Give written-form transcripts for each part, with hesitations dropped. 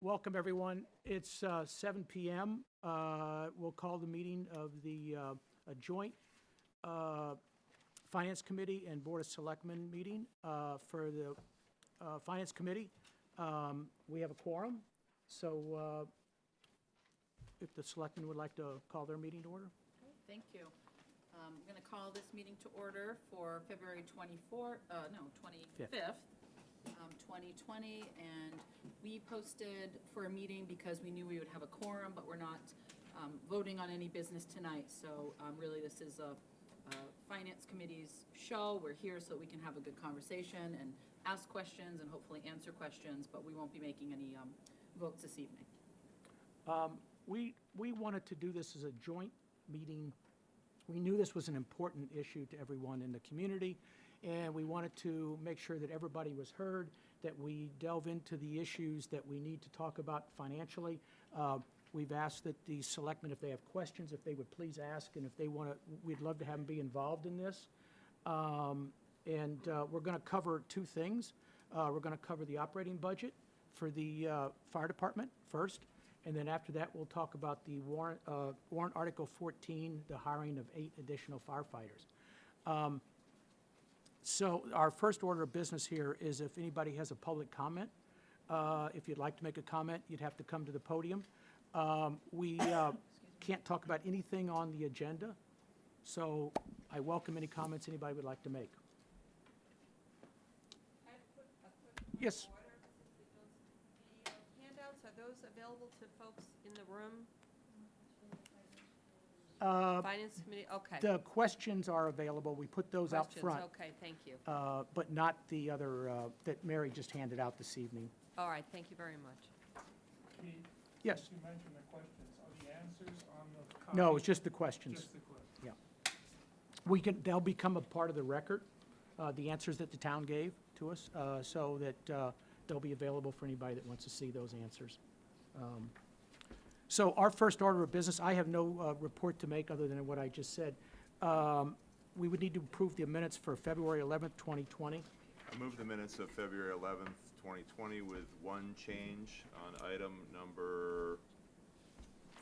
Welcome, everyone. It's 7 p.m. We'll call the meeting of the a joint Finance Committee and Board of Selectmen meeting. For the Finance Committee, we have a quorum, so if the Selectmen would like to call their meeting to order. Thank you. I'm going to call this meeting to order for February 25th, 2020, and we posted for a meeting because we knew we would have a quorum, but we're not voting on any business tonight. So really this is a Finance Committee's show. We're here so that we can have a good conversation and ask questions and hopefully answer questions, but we won't be making any votes this evening. We wanted to do this as a joint meeting. We knew this was an important issue to everyone in the community, and we wanted to make sure that everybody was heard, that we delve into the issues that we need to talk about financially. We've asked that the selectmen, if they have questions, if they would please ask, and if they want to, we'd love to have them be involved in this. We're going to cover two things. We're going to cover the operating budget for the fire department first, and then after that, we'll talk about the warrant Article 14, the hiring of 8 additional firefighters. So our first order of business here is if anybody has a public comment. If you'd like to make a comment, you'd have to come to the podium. We can't talk about anything on the agenda, so I welcome any comments anybody would like to make. I have a quick Yes. order. The handouts, are those available to folks in the room? Finance Committee, okay. The questions are available. We put those out Questions, front, okay, thank you. but not the other that Mary just handed out this evening. All right, thank you very much. Pete, Yes. you mentioned the questions. Are the answers on the copy? No, it's just the questions. Just the questions. Yeah. They'll become a part of the record, the answers that the town gave to us, so that they'll be available for anybody that wants to see those answers. So our first order of business, I have no report to make other than what I just said. We would need to approve the minutes for February 11th, 2020. I move the minutes of February 11th, 2020 with one change on item number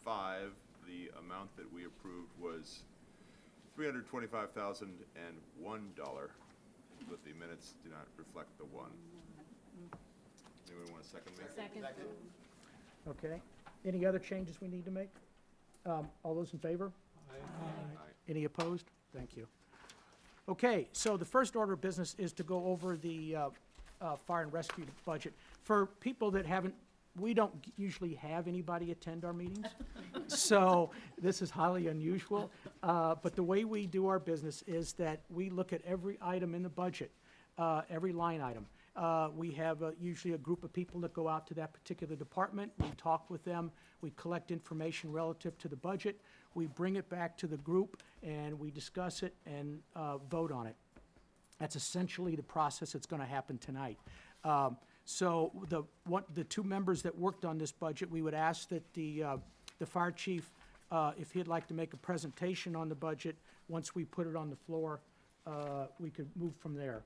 5. The amount that we approved was $325,001, but the minutes do not reflect the 1. Anyone want a second? Second. Okay. Any other changes we need to make? All those in favor? Any opposed? Thank you. Okay, so the first order of business is to go over the fire and rescue budget. For people that haven't, we don't usually have anybody attend our meetings, so this is highly unusual. But the way we do our business is that we look at every item in the budget, every line item. We have usually a group of people that go out to that particular department. We talk with them. We collect information relative to the budget. We bring it back to the group, and we discuss it and vote on it. That's essentially the process that's going to happen tonight. So the two members that worked on this budget, we would ask that the fire chief, if he'd like to make a presentation on the budget, once we put it on the floor, we could move from there.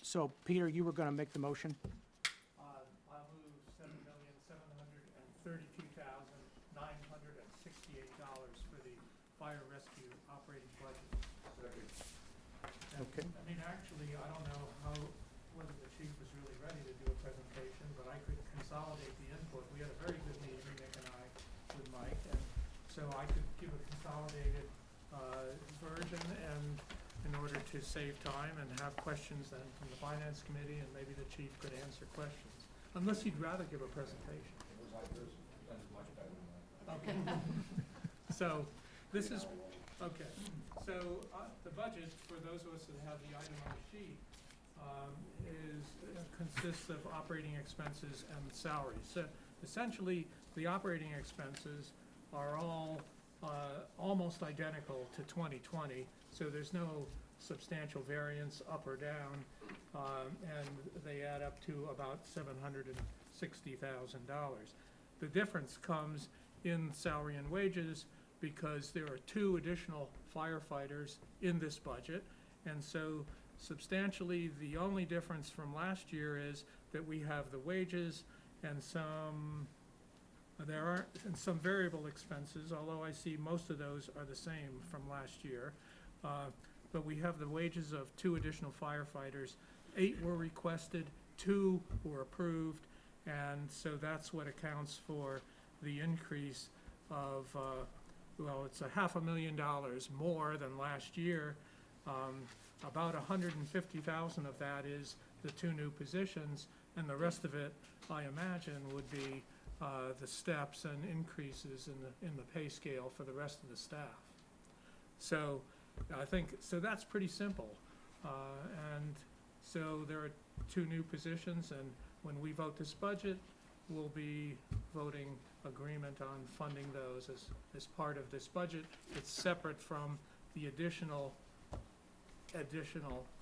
So, Peter, you were going to make the motion? I'll move $7,732,968 for the fire rescue operating budget. Okay. I mean, actually, I don't know whether the chief was really ready to do a presentation, but I could consolidate the input. We had a very good meeting, Nick and I, with Mike, and so I could give a consolidated version and in order to save time and have questions then from the Finance Committee, and maybe the chief could answer questions, unless he'd rather give a presentation. Okay. So, this is, okay, so the budget, for those of us that have the item on the sheet, consists of operating expenses and salaries. So essentially, the operating expenses are all almost identical to 2020, so there's no substantial variance up or down, and they add up to about $760,000. The difference comes in salary and wages because there are 2 additional firefighters in this budget, and so substantially the only difference from last year is that we have the wages and some variable expenses, although I see most of those are the same from last year. But we have the wages of 2 additional firefighters. 8 were requested, 2 were approved, and so that's what accounts for the increase of, well, it's $500,000 more than last year. About 150,000 of that is the 2 new positions, and the rest of it, I imagine, would be the steps and increases in the pay scale for the rest of the staff. So I think, so that's pretty simple. And so there are 2 new positions, and when we vote this budget, we'll be voting agreement on funding those as part of this budget. It's separate from the additional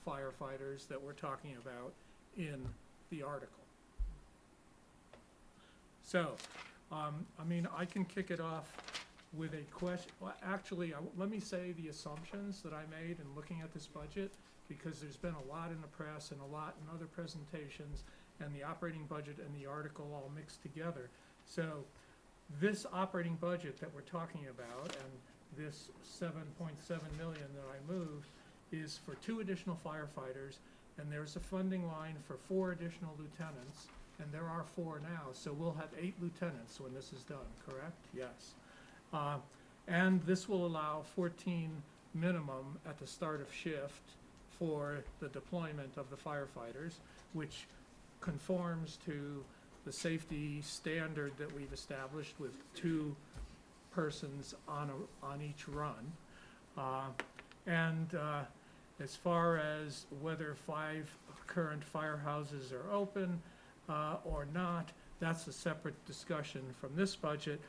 firefighters that we're talking about in the article. So, I mean, I can kick it off with a question. Well, actually, let me say the assumptions that I made in looking at this budget, because there's been a lot in the press and a lot in other presentations, and the operating budget and the article all mixed together. So this operating budget that we're talking about, and this 7.7 million that I moved, is for 2 additional firefighters, and there's a funding line for 4 additional lieutenants, and there are 4 now, so we'll have 8 lieutenants when this is done, correct? Yes. And this will allow 14 minimum at the start of shift for the deployment of the firefighters, which conforms to the safety standard that we've established with 2 persons on each run. As far as whether 5 current firehouses are open or not, that's a separate discussion from this budget,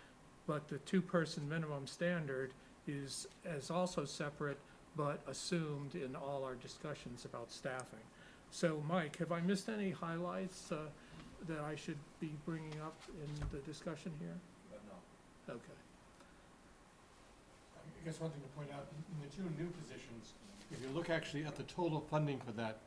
but the 2-person minimum standard is also separate, but assumed in all our discussions about staffing. So, Mike, have I missed any highlights that I should be bringing up in the discussion here? No. Okay. I guess one thing to point out, in the 2 new positions, if you look actually at the total funding for that,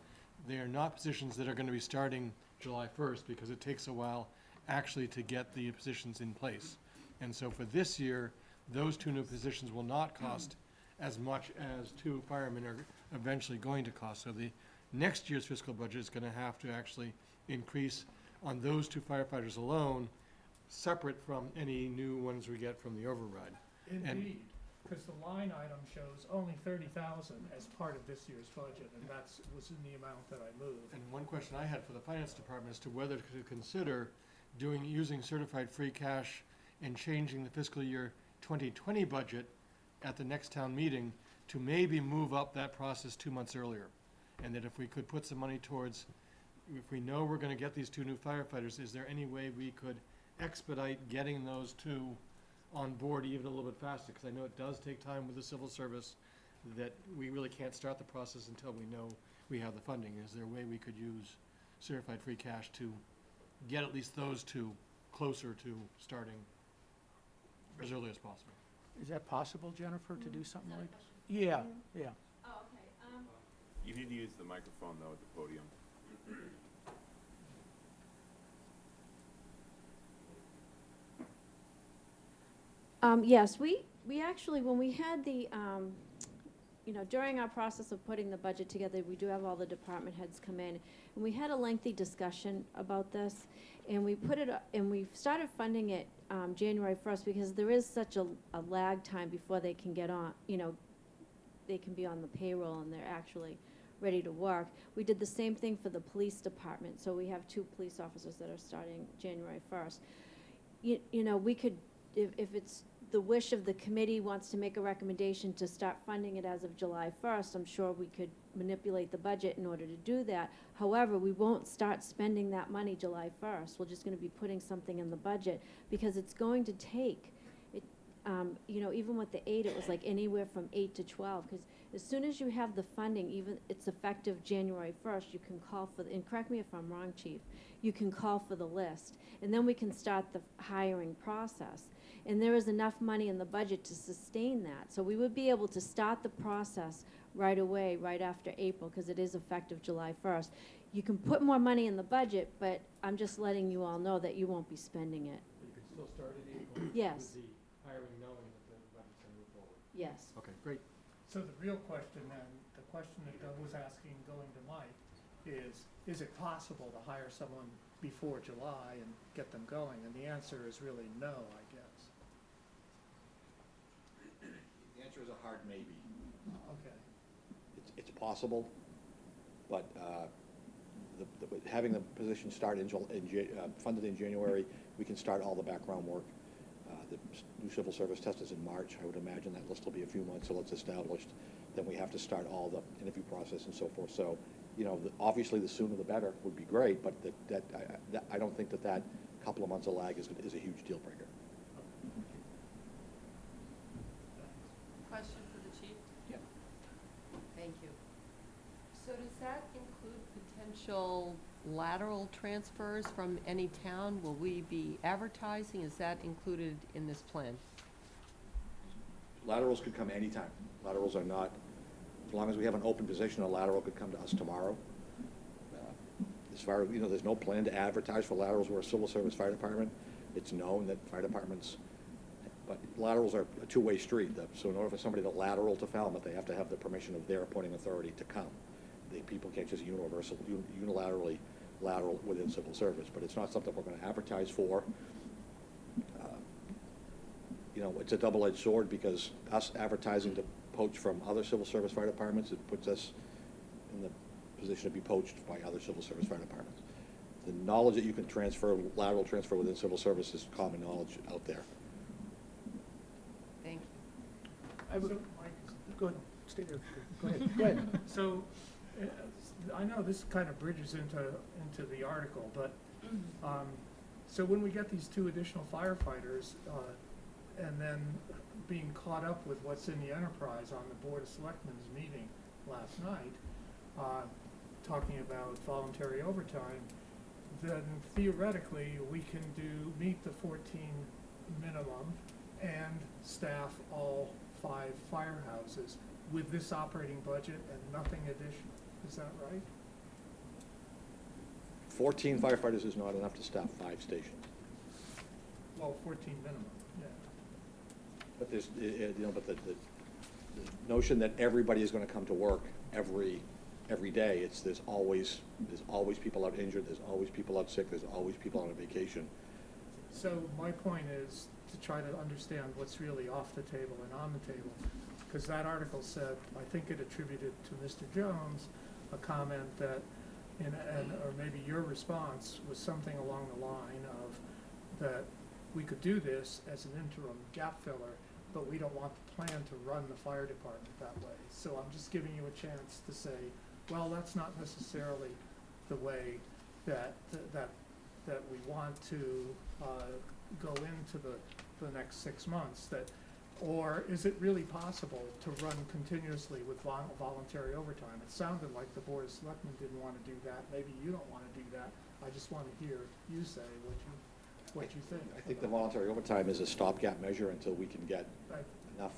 they are not positions that are going to be starting July 1st, because it takes a while actually to get the positions in place. And so for this year, those 2 new positions will not cost as much as 2 firemen are eventually going to cost. So the next year's fiscal budget is going to have to actually increase on those 2 firefighters alone, separate from any new ones we get from the override. Indeed, because the line item shows only 30,000 as part of this year's budget, and was in the amount that I moved. And one question I had for the finance department is to whether to consider using certified free cash and changing the fiscal year 2020 budget at the next town meeting to maybe move up that process 2 months earlier. And that if we could put some money towards, if we know we're going to get these 2 new firefighters, is there any way we could expedite getting those 2 on board even a little bit faster? Because I know it does take time with the civil service, that we really can't start the process until we know we have the funding. Is there a way we could use certified free cash to get at least those 2 closer to starting as early as possible? Is that possible, Jennifer, to do something Another like? question? Yeah, yeah. Oh, okay. You need to use the microphone, though, at the podium. Yes, we actually, when we had the, during our process of putting the budget together, we do have all the department heads come in, and we had a lengthy discussion about this, and we started funding it January 1st, because there is such a lag time before they can get on, they can be on the payroll and they're actually ready to work. We did the same thing for the police department, so we have 2 police officers that are starting January 1st. We could, if it's the wish of the committee wants to make a recommendation to start funding it as of July 1st, I'm sure we could manipulate the budget in order to do that. However, we won't start spending that money July 1st. We're just going to be putting something in the budget, because it's going to take, even with the 8, it was like anywhere from 8 to 12, because as soon as you have the funding, even it's effective January 1st, you can call for, and correct me if I'm wrong, Chief, you can call for the list, and then we can start the hiring process. And there is enough money in the budget to sustain that. So we would be able to start the process right away, right after April, because it is effective July 1st. You can put more money in the budget, but I'm just letting you all know that you won't be spending it. You can still start in April. Yes. With the hiring knowing that the budget's gonna move forward. Yes. Okay, great. So the real question then, the question that Doug was asking going to Mike is it possible to hire someone before July and get them going? And the answer is really no, I guess. The answer is a hard maybe. Okay. It's possible, but having the position start funded in January, we can start all the background work. The new civil service test is in March. I would imagine that list will be a few months till it's established. Then we have to start all the interview process and so forth. So, you know, obviously the sooner the better would be great, but I don't think that couple of months of lag is a huge deal breaker. Question for the chief? Yep. Thank you. So does that include potential lateral transfers from any town? Will we be advertising? Is that included in this plan? Laterals could come anytime. Laterals are not, as long as we have an open position, a lateral could come to us tomorrow. As far as, you know, there's no plan to advertise for laterals. We're a civil service fire department. It's known that fire departments, but laterals are a two-way street. So in order for somebody to lateral to Falmouth, they have to have the permission of their appointing authority to come. People can't just unilaterally lateral within civil service, but it's not something we're going to advertise for. You know, it's a double-edged sword because us advertising to poach from other civil service fire departments, it puts us in the position to be poached by other civil service fire departments. The knowledge that you can lateral transfer within civil service is common knowledge out there. Thank you. I would, So, Mike, go ahead, stay there. Go ahead, go ahead. So, I know this kind of bridges into the article, but, so when we get these 2 additional firefighters, and then being caught up with what's in the enterprise on the Board of Selectmen's meeting last night, talking about voluntary overtime, then theoretically, we can meet the 14 minimum and staff all 5 firehouses with this operating budget and nothing additional. Is that right? 14 firefighters is not enough to staff 5 stations. Well, 14 minimum, yeah. But there's, you know, but the notion that everybody is going to come to work every day, there's always people out injured, there's always people out sick, there's always people on a vacation. So my point is to try to understand what's really off the table and on the table. Because that article said, I think it attributed to Mr. Jones, a comment that, or maybe your response was something along the line of that we could do this as an interim gap filler, but we don't want the plan to run the fire department that way. So I'm just giving you a chance to say, well, that's not necessarily the way that we want to go into the next 6 months. Or is it really possible to run continuously with voluntary overtime? It sounded like the Board of Selectmen didn't want to do that. Maybe you don't want to do that. I just want to hear you say what you think. I think the voluntary overtime is a stopgap measure until we can get Right. enough,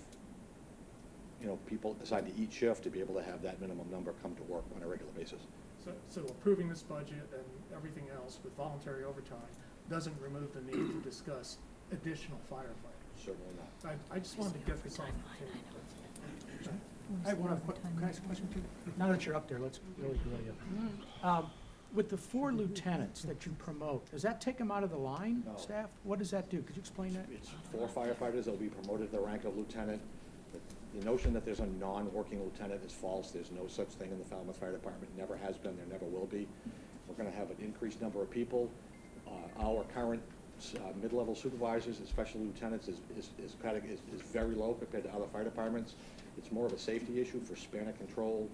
you know, people assigned to each shift to be able to have that minimum number come to work on a regular basis. So approving this budget and everything else with voluntary overtime doesn't remove the need to discuss additional firefighters. Certainly not. I just wanted to get this on the table. I have can I ask a question too? Now that you're up there, let's really grill you. With the 4 lieutenants that you promote, does that take them out of the line No. staff? What does that do? Could you explain that? It's 4 firefighters that will be promoted to the rank of lieutenant. The notion that there's a non-working lieutenant is false. There's no such thing in the Falmouth Fire Department. Never has been, there never will be. We're gonna have an increased number of people. Our current mid-level supervisors, especially lieutenants, is very low compared to other fire departments. It's more of a safety issue for span of control,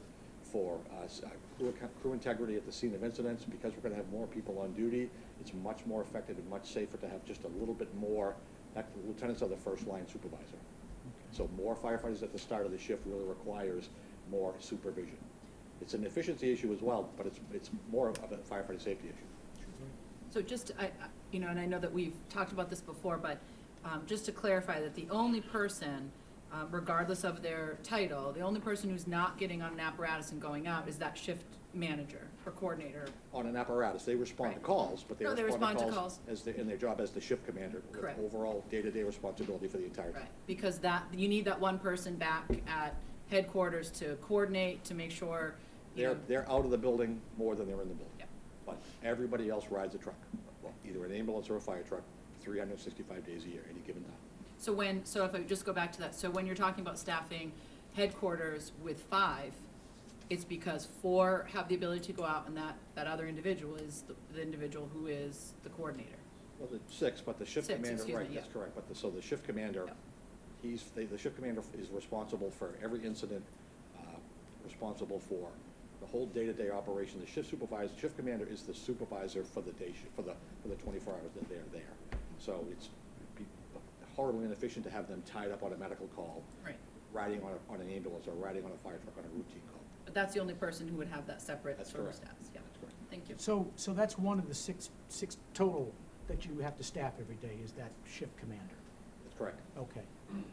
for crew integrity at the scene of incidents. Because we're gonna have more people on duty, it's much more effective and much safer to have just a little bit more. Lieutenants are the first line supervisor. So more firefighters at the start of the shift really requires more supervision. It's an efficiency issue as well, but it's more of a firefighter safety issue. So just, and I know that we've talked about this before, but just to clarify that the only person regardless of their title. The only person who's not getting on an apparatus and going out is that shift manager or coordinator. On an apparatus, they respond to Right. calls, but they No, they respond to respond to calls in their job as the shift commander. with Correct. Overall day-to-day responsibility for the entire team. Right, because you need that one person back at headquarters to coordinate, to make sure, you know. They're out of the building more than they're in the building. Yeah. But everybody else rides a truck, well, either an ambulance or a fire truck, 365 days a year, any given time. So if I just go back to that, so when you're talking about staffing headquarters with 5, it's because 4 have the ability to go out, and that other individual is the individual who is the coordinator. Well, the 6, but the shift 6, commander, excuse right, me, that's yeah. correct, but so the shift commander, Yeah. the shift commander is responsible for every incident, responsible for the whole day-to-day operation. The shift commander is the supervisor for the day shift, for the 24 hours that they're there. So it's horribly inefficient to have them tied up on a medical call, Right, riding on an ambulance or riding on a fire truck on a routine call. but that's the only person who would have that separate That's sort of correct. status, yeah. That's correct. Thank you. So that's one of the six total that you have to staff every day, is that shift commander? That's correct. Okay, okay.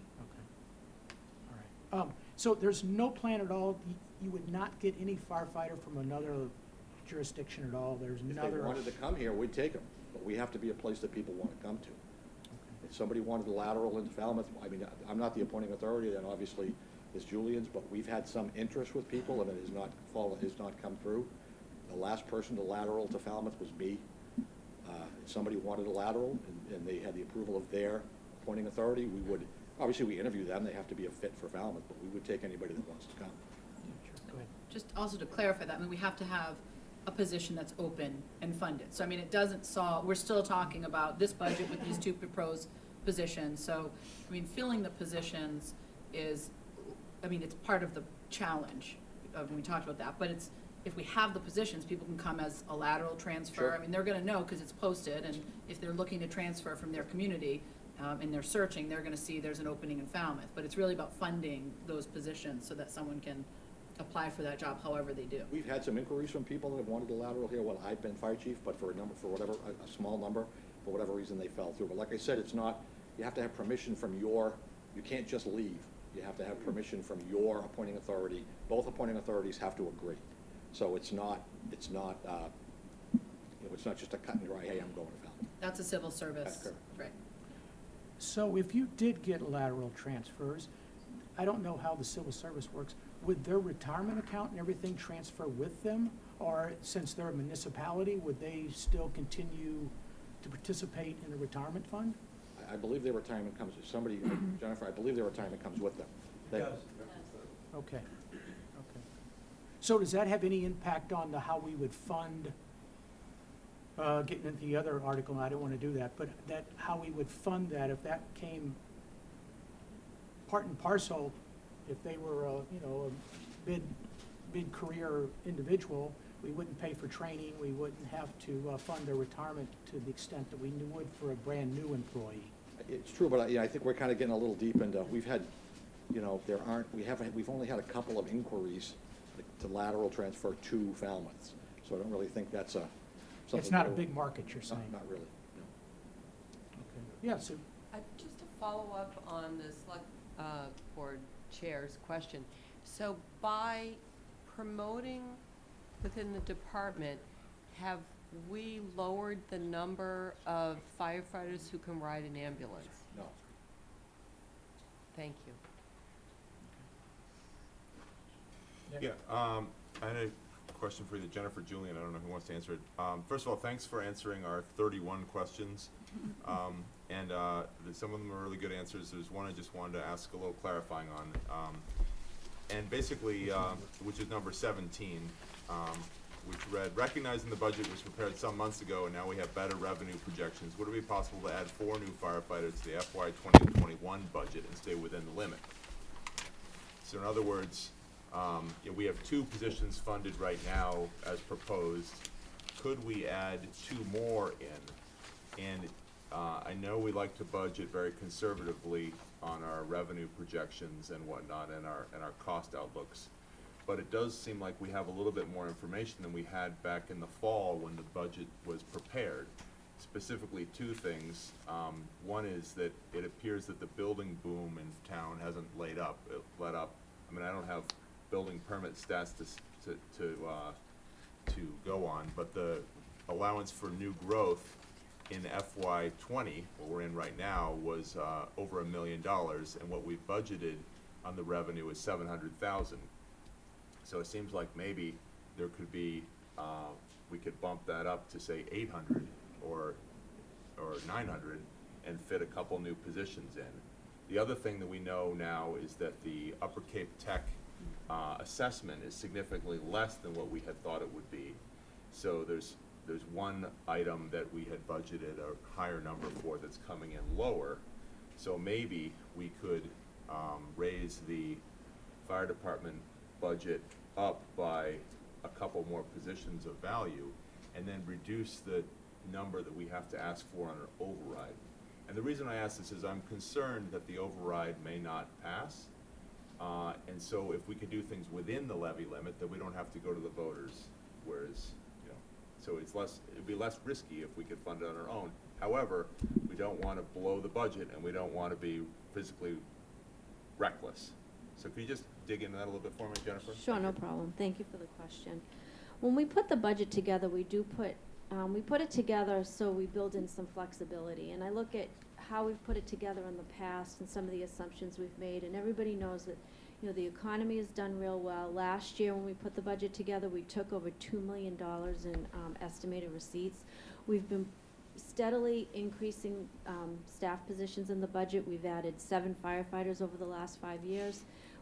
All right. So there's no plan at all, you would not get any firefighter from another jurisdiction at all? There's If they another? wanted to come here, we'd take them, but we have to be a place that people want to come to. If somebody wanted a lateral into Falmouth, I mean, I'm not the appointing authority, then obviously is Julian's, but we've had some interest with people, and it has not come through. The last person to lateral to Falmouth was me. If somebody wanted a lateral, and they had the approval of their appointing authority, we would, obviously, we interview them, they have to be a fit for Falmouth, but we would take anybody that wants to come. Sure, go ahead. Just also to clarify that, I mean, we have to have a position that's open and funded. So, I mean, it doesn't solve, we're still talking about this budget with these 2 proposed positions. So, I mean, filling the positions is, I mean, it's part of the challenge, when we talked about that. But it's, if we have the positions, people can come as a lateral transfer. Sure. I mean, they're gonna know, because it's posted, and if they're looking to transfer from their community, and they're searching, they're gonna see there's an opening in Falmouth. But it's really about funding those positions so that someone can apply for that job however they do. We've had some inquiries from people that have wanted a lateral here while I've been fire chief, but for a small number, for whatever reason, they fell through. But like I said, it's not, you have to have permission from you can't just leave. You have to have permission from your appointing authority. Both appointing authorities have to agree. So it's not just a cut and dry, hey, I'm going to Falmouth. That's a civil service. That's correct. Right. So if you did get lateral transfers, I don't know how the civil service works, would their retirement account and everything transfer with them? Or since they're a municipality, would they still continue to participate in the retirement fund? I believe their retirement comes, Jennifer, I believe their retirement comes with them. They- Okay, okay. So does that have any impact on how we would fund, getting into the other article, I don't want to do that, but how we would fund that if that came part and parcel, if they were, a mid-career individual, we wouldn't pay for training, we wouldn't have to fund their retirement to the extent that we would for a brand-new employee. It's true, but I think we're kind of getting a little deep into, we've had, we've only had a couple of inquiries to lateral transfer to Falmouths. So I don't really think that's something. It's not a real- big market, you're saying? Not really, no. Okay. Yeah, so, Just to follow up on the select board chair's question. So by promoting within the department, have we lowered the number of firefighters who can ride an ambulance? No. Thank you. Yeah, I had a question for you, Jennifer, Julian, I don't know who wants to answer it. First of all, thanks for answering our 31 questions. And some of them are really good answers. There's one I just wanted to ask a little clarifying on. And basically, which is number 17, which read, recognizing the budget was prepared some months ago and now we have better revenue projections, would it be possible to add 4 new firefighters to the FY 2021 budget and stay within the limit? So in other words, we have 2 positions funded right now as proposed. Could we add 2 more in? And I know we like to budget very conservatively on our revenue projections and whatnot and our cost outlooks. But it does seem like we have a little bit more information than we had back in the fall when the budget was prepared. specifically two things. One is that it appears that the building boom in town hasn't let up. I mean, I don't have building permit stats to go on, but the allowance for new growth in FY '20, what we're in right now, was over $1 million, and what we've budgeted on the revenue is $700,000. So it seems like maybe there could be, we could bump that up to say 800 or 900 and fit a couple new positions in. The other thing that we know now is that the Upper Cape Tech assessment is significantly less than what we had thought it would be. So there's one item that we had budgeted a higher number for that's coming in lower. So maybe we could raise the fire department budget up by a couple more positions of value and then reduce the number that we have to ask for on an override. And the reason I ask this is I'm concerned that the override may not pass. And so if we could do things within the levy limit, then we don't have to go to the voters, whereas, so it'd be less risky if we could fund it on our own. However, we don't want to blow the budget and we don't want to be physically reckless. So could you just dig into that a little bit for me, Jennifer? Sure, no problem. Thank you for the question. When we put the budget together, we put it together so we build in some flexibility. And I look at how we've put it together in the past and some of the assumptions we've made, and everybody knows that, the economy has done real well. Last year, when we put the budget together, we took over $2 million in estimated receipts. We've been steadily increasing staff positions in the budget. We've added 7 firefighters over the last 5 years.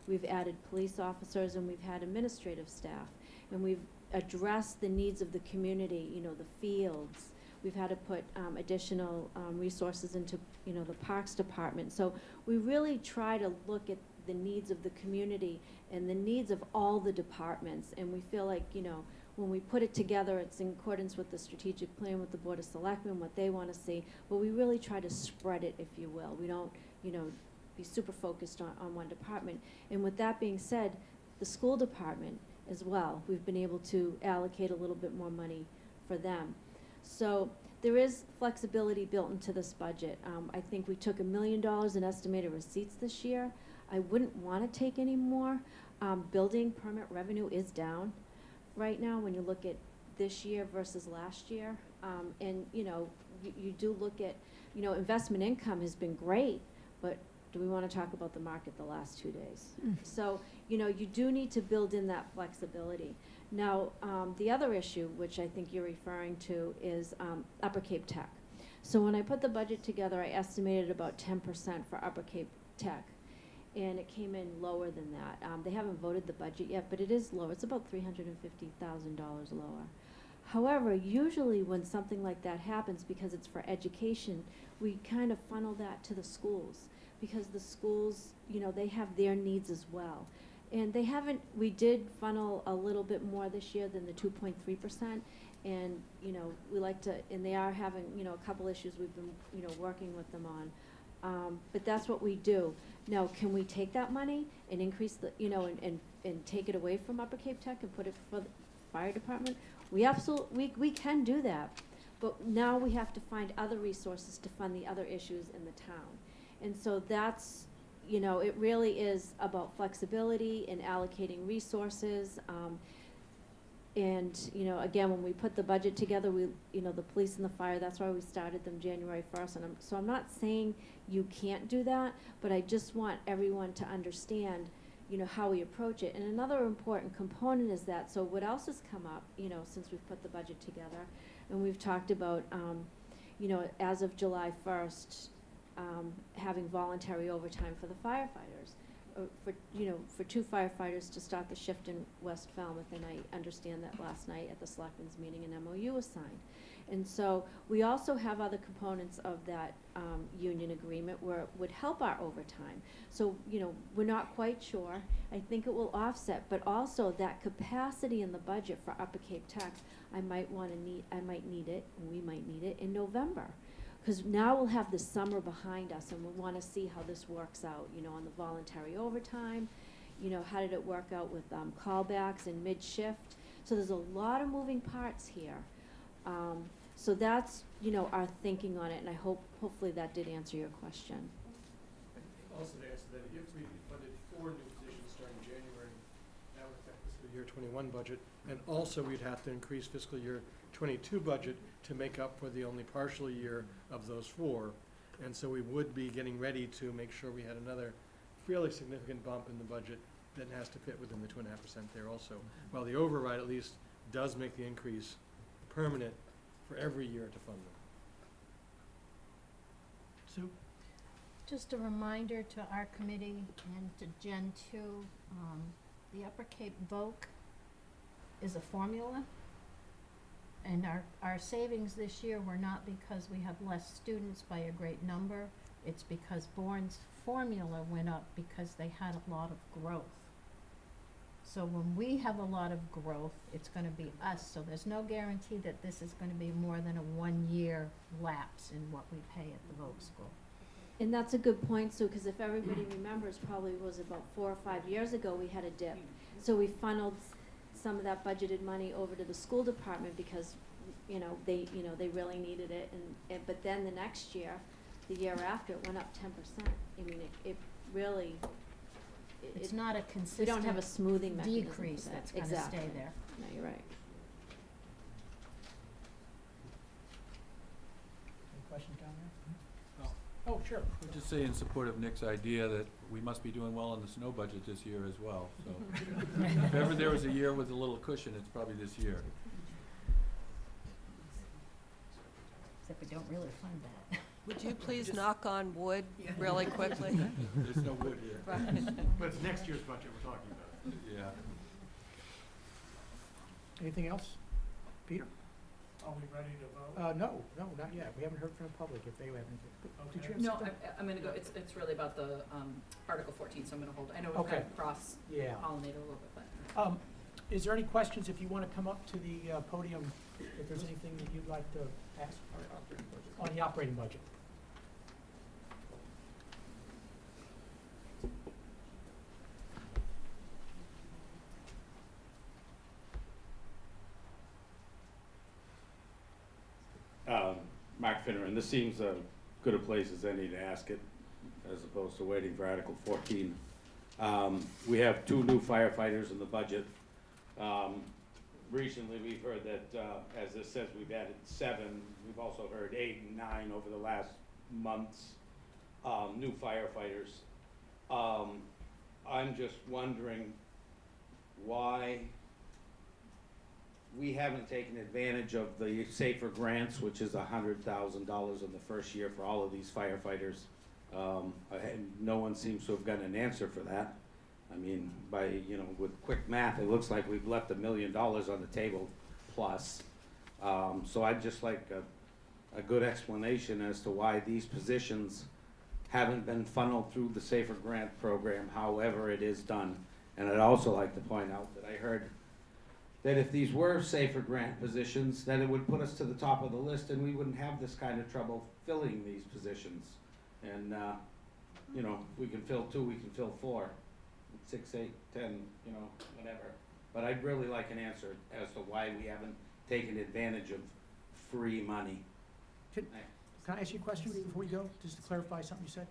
We've added police officers, and we've had administrative staff. And we've addressed the needs of the community, the fields. We've had to put additional resources into, the Parks Department. So we really try to look at the needs of the community and the needs of all the departments. And we feel like, when we put it together, it's in accordance with the strategic plan with the Board of Selectmen, what they want to see. But we really try to spread it, if you will. We don't, be super focused on one department. And with that being said, the school department as well, we've been able to allocate a little bit more money for them. So there is flexibility built into this budget. I think we took $1 million in estimated receipts this year. I wouldn't want to take any more. Building permit revenue is down right now when you look at this year versus last year. And, you do look at, investment income has been great, but do we want to talk about the market the last 2 days? So, you do need to build in that flexibility. Now, the other issue, which I think you're referring to, is Upper Cape Tech. So when I put the budget together, I estimated about 10% for Upper Cape Tech, and it came in lower than that. They haven't voted the budget yet, but it is low. It's about $350,000 lower. However, usually when something like that happens, because it's for education, we kind of funnel that to the schools, because the schools, they have their needs as well. And we did funnel a little bit more this year than the 2.3%. And, we like to, and they are having, a couple issues we've been, working with them on. But that's what we do. Now, can we take that money and increase the, and take it away from Upper Cape Tech and put it for the fire department? We can do that. But now we have to find other resources to fund the other issues in the town. And so that's, it really is about flexibility and allocating resources. And, again, when we put the budget together, the police and the fire, that's why we started them January 1st. And so I'm not saying you can't do that, but I just want everyone to understand, how we approach it. And another important component is that, so what else has come up, since we've put the budget together, and we've talked about, as of July 1st, having voluntary overtime for the firefighters, for 2 firefighters to start the shift in West Falmouth, and I understand that last night at the Selectmen's meeting an MOU was signed. And so we also have other components of that union agreement where it would help our overtime. So, we're not quite sure. I think it will offset, but also that capacity in the budget for Upper Cape Tech, I might need it, and we might need it in November. Because now we'll have the summer behind us, and we'll want to see how this works out, on the voluntary overtime. How did it work out with callbacks and mid-shift? So there's a lot of moving parts here. So that's, our thinking on it, and I hopefully that did answer your question. Also to answer that, if we funded 4 new positions starting January, that would affect fiscal year '21 budget. And also, we'd have to increase fiscal year '22 budget to make up for the only partial year of those 4. And so we would be getting ready to make sure we had another fairly significant bump in the budget that has to fit within the 2.5% there also. While the override at least does make the increase permanent for every year to fund them. Sue? Just a reminder to our committee and to Jen too, the Upper Cape VOC is a formula. And our savings this year were not because we have less students by a great number. It's because Bourne's formula went up because they had a lot of growth. So when we have a lot of growth, it's gonna be us. So there's no guarantee that this is gonna be more than a 1-year lapse in what we pay at the VOC school. And that's a good point, Sue, because if everybody remembers, probably was about 4 or 5 years ago, we had a dip. So we funneled some of that budgeted money over to the school department because, they really needed it. But then the next year, the year after, it went up 10%. I mean, it really, It's not a consistent. we don't have a smoothing mechanism for decrease that. that's gonna Exactly. stay there. No, you're right. Any questions down there? Oh, sure. I'd just say in support of Nick's idea that we must be doing well on the snow budget this year as well, so. If ever there was a year with a little cushion, it's probably this year. Except we don't really fund that. Would you please knock on wood really quickly? There's no wood here. Right. But it's next year's budget we're talking about. Yeah. Anything else? Peter? Are we ready to vote? No, not yet. We haven't heard from the public if they have anything. Did you have No, something? I'm gonna go, it's really about the, Article 14, so I'm gonna hold, I know we've kind Okay. of cross-pollinated Yeah. a little bit, but. Is there any questions, if you want to come up to the podium, if there's anything that you'd like to ask on the operating budget? Mark Finneran, this seems good a place as any to ask it, as opposed to waiting for Article 14. We have 2 new firefighters in the budget. Recently, we've heard that, as this says, we've added 7. We've also heard 8 and 9 over the last months, new firefighters. I'm just wondering why we haven't taken advantage of the SAFER grants, which is $100,000 in the first year for all of these firefighters. No one seems to have gotten an answer for that. I mean, with quick math, it looks like we've left $1 million on the table plus. So I'd just like a good explanation as to why these positions haven't been funneled through the SAFER grant program, however it is done. And I'd also like to point out that I heard that if these were SAFER grant positions, then it would put us to the top of the list and we wouldn't have this kind of trouble filling these positions. And, we can fill 2, we can fill 4, 6, 8, 10, whatever. But I'd really like an answer as to why we haven't taken advantage of free money. Can I ask you a question before we go, just to clarify something you said?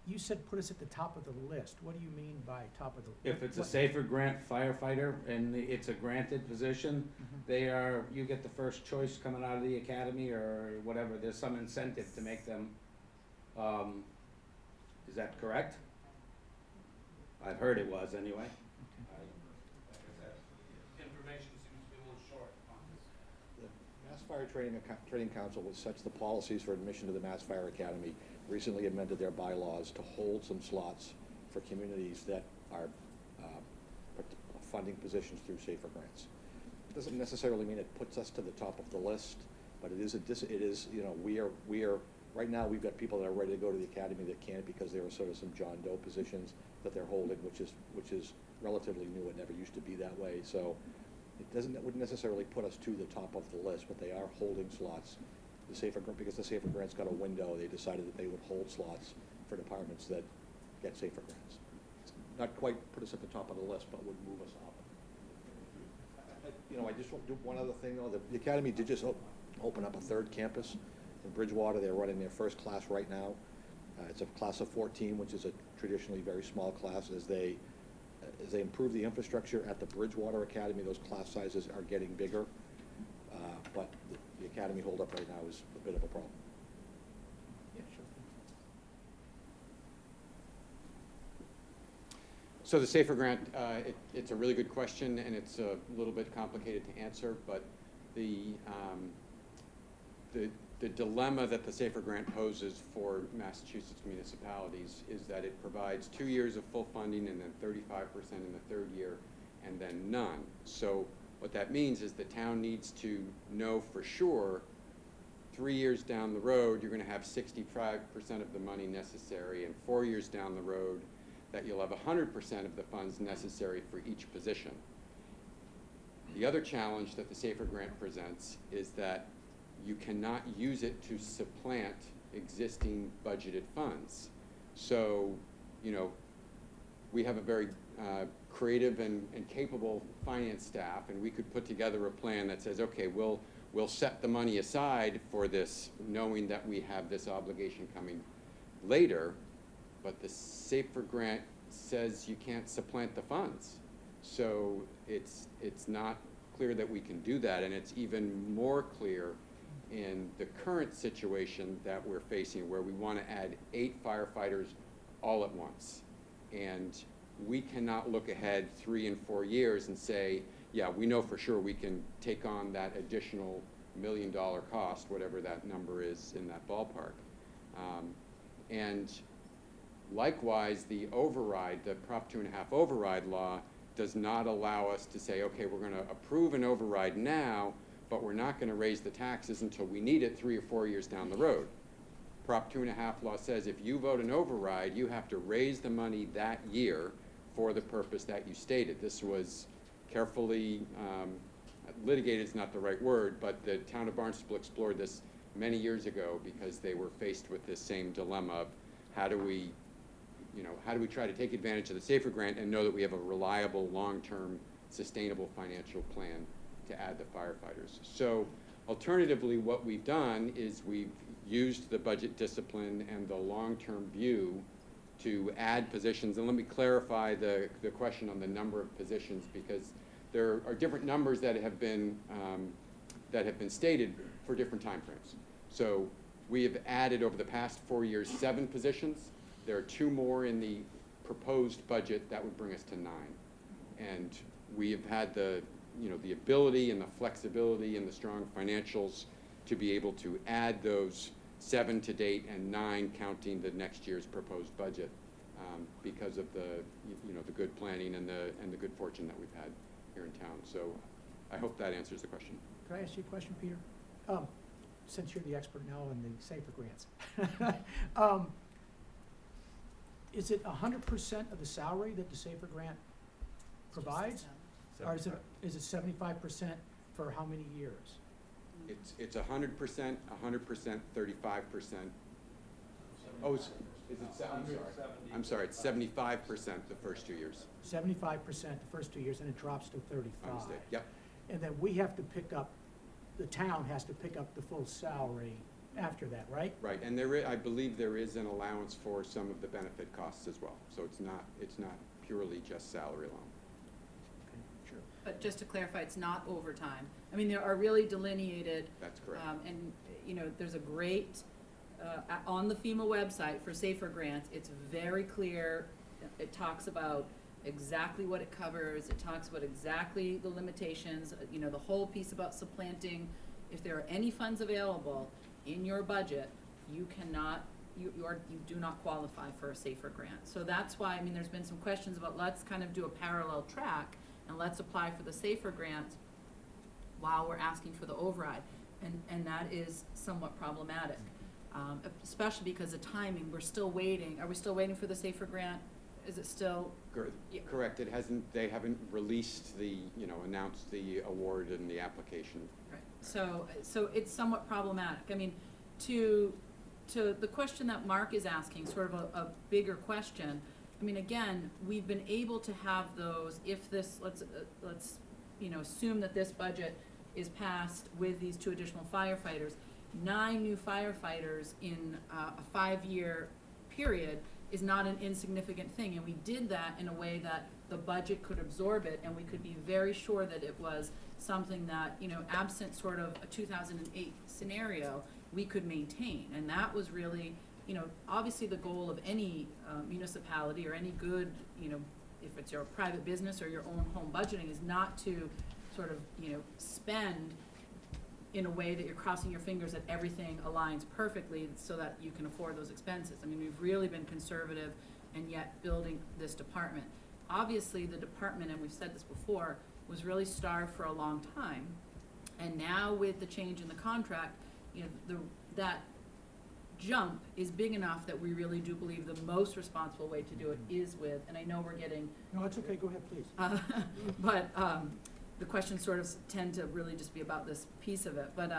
You said put us at the top of the list. What do you mean by top of the? If it's a what- SAFER grant firefighter and it's a granted position, Mhm. you get the first choice coming out of the academy or whatever. There's some incentive to make them, is that correct? I've heard it was anyway. Information seems to be a little short on this. The Mass Fire Training Council, which sets the policies for admission to the Mass Fire Academy, recently amended their bylaws to hold some slots for communities that are funding positions through SAFER grants. It doesn't necessarily mean it puts us to the top of the list, but it is, we are, right now, we've got people that are ready to go to the academy that can't because there are sort of some John Doe positions that they're holding, which is relatively new. It never used to be that way. So it wouldn't necessarily put us to the top of the list, but they are holding slots. Because the SAFER grant's got a window, they decided that they would hold slots for departments that get SAFER grants. It's not quite put us at the top of the list, but would move us up. I just want to do one other thing, though. The academy did just open up a third campus in Bridgewater. They're running their first class right now. It's a class of 14, which is a traditionally very small class. As they improve the infrastructure at the Bridgewater Academy, those class sizes are getting bigger. But the academy holdup right now is a bit of a problem. Yeah, sure. So the SAFER grant, it's a really good question, and it's a little bit complicated to answer, but the dilemma that the SAFER grant poses for Massachusetts municipalities is that it provides 2 years of full funding and then 35% in the third year, and then none. So what that means is the town needs to know for sure 3 years down the road, you're gonna have 65% of the money necessary, and 4 years down the road, that you'll have 100% of the funds necessary for each position. The other challenge that the SAFER grant presents is that you cannot use it to supplant existing budgeted funds. So, you know, we have a very creative and capable finance staff, and we could put together a plan that says, okay, we'll set the money aside for this, knowing that we have this obligation coming later, but the SAFER grant says you can't supplant the funds. So it's not clear that we can do that, and it's even more clear in the current situation that we're facing, where we want to add 8 firefighters all at once. And we cannot look ahead 3 and 4 years and say, yeah, we know for sure we can take on that additional $1 million cost, whatever that number is in that ballpark. And likewise, the override, the Prop 2.5 override law, does not allow us to say, okay, we're going to approve an override now, but we're not going to raise the taxes until we need it 3 or 4 years down the road. Prop 2.5 law says if you vote an override, you have to raise the money that year for the purpose that you stated. This was carefully litigated is not the right word, but the town of Barnstable explored this many years ago because they were faced with this same dilemma of how do we try to take advantage of the SAFER grant and know that we have a reliable, long-term, sustainable financial plan to add the firefighters. So alternatively, what we've done is we've used the budget discipline and the long-term view to add positions. And let me clarify the question on the number of positions, because there are different numbers that have been stated for different timeframes. So we have added over the past 4 years 7 positions. There are 2 more in the proposed budget that would bring us to 9. And we have had the ability and the flexibility and the strong financials to be able to add those 7 to date and 9 counting the next year's proposed budget, because of the good planning and the good fortune that we've had here in town. So I hope that answers the question. Could I ask you a question, Peter? Since you're the expert now on the SAFER grants. Is it 100% of the salary that the SAFER grant provides? Or is it 75% for how many years? It's 100%, 100%, 35%. Oh, I'm sorry, it's 75% the first 2 years. 75% the first 2 years, and it drops to 35. My mistake, yep. And then we have to pick up, the town has to pick up the full salary after that, right? Right, and I believe there is an allowance for some of the benefit costs as well. So it's not purely just salary alone. Okay, sure. But just to clarify, it's not overtime. I mean, there are really delineated. That's correct. And, there's a great, on the FEMA website for SAFER grants, it's very clear. It talks about exactly what it covers. It talks about exactly the limitations, the whole piece about supplanting. If there are any funds available in your budget, you cannot, you do not qualify for a SAFER grant. So that's why, there's been some questions about let's kind of do a parallel track and let's apply for the SAFER grant while we're asking for the override. And that is somewhat problematic, especially because the timing, we're still waiting. Are we still waiting for the SAFER grant? Is it still? Yeah. Correct, they haven't released announced the award and the application. Right, so it's somewhat problematic. To the question that Mark is asking, sort of a bigger question, again, we've been able to have those, if this, let's assume that this budget is passed with these 2 additional firefighters, 9 new firefighters in a 5-year period is not an insignificant thing. And we did that in a way that the budget could absorb it, and we could be very sure that it was something that, you know, absent sort of a 2008 scenario, we could maintain. And that was really, you know, obviously the goal of any municipality or any good, you know, if it's your private business or your own home budgeting, is not to sort of, you know, spend in a way that you're crossing your fingers that everything aligns perfectly so that you can afford those expenses. I mean, we've really been conservative and yet building this department. Obviously, the department, and we've said this before, was really starved for a long time. And now with the change in the contract, you know, that jump is big enough that we really do believe the most responsible way to do it is with, and I know we're getting, No, it's okay, go ahead, please. but the questions sort of tend to really just be about this piece of it. But,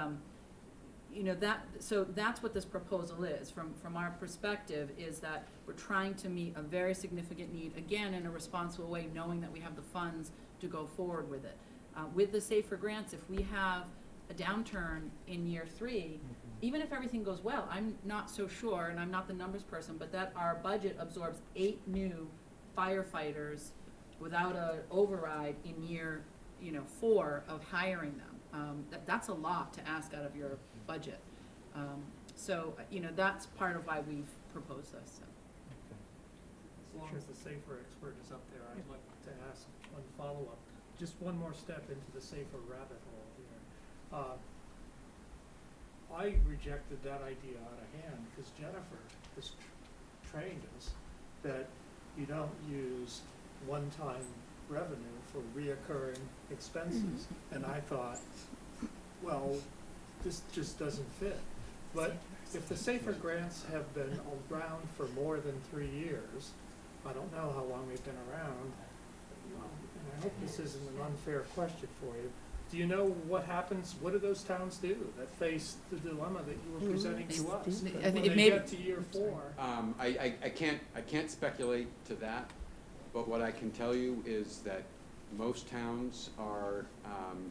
you know, so that's what this proposal is, from our perspective, is that we're trying to meet a very significant need, again, in a responsible way, knowing that we have the funds to go forward with it. With the Safer Grants, if we have a downturn in year 3, even if everything goes well, I'm not so sure, and I'm not the numbers person, but that our budget absorbs 8 new firefighters without an override in year, you know, 4 of hiring them. That's a lot to ask out of your budget. So, you know, that's part of why we've proposed this. So. As long as the safer expert is up there, I'd like to ask one follow-up, just one more step into the safer rabbit hole here. I rejected that idea out of hand because Jennifer has trained us that you don't use one-time revenue for reoccurring expenses. And I thought, well, this just doesn't fit. But if the safer grants have been around for more than 3 years, I don't know how long they've been around, and I hope this isn't an unfair question for you. Do you know what happens, what do those towns do that face the dilemma that you were presenting to us? I When think they it may- get to year 4, I can't speculate to that, but what I can tell you is that most towns are, I'm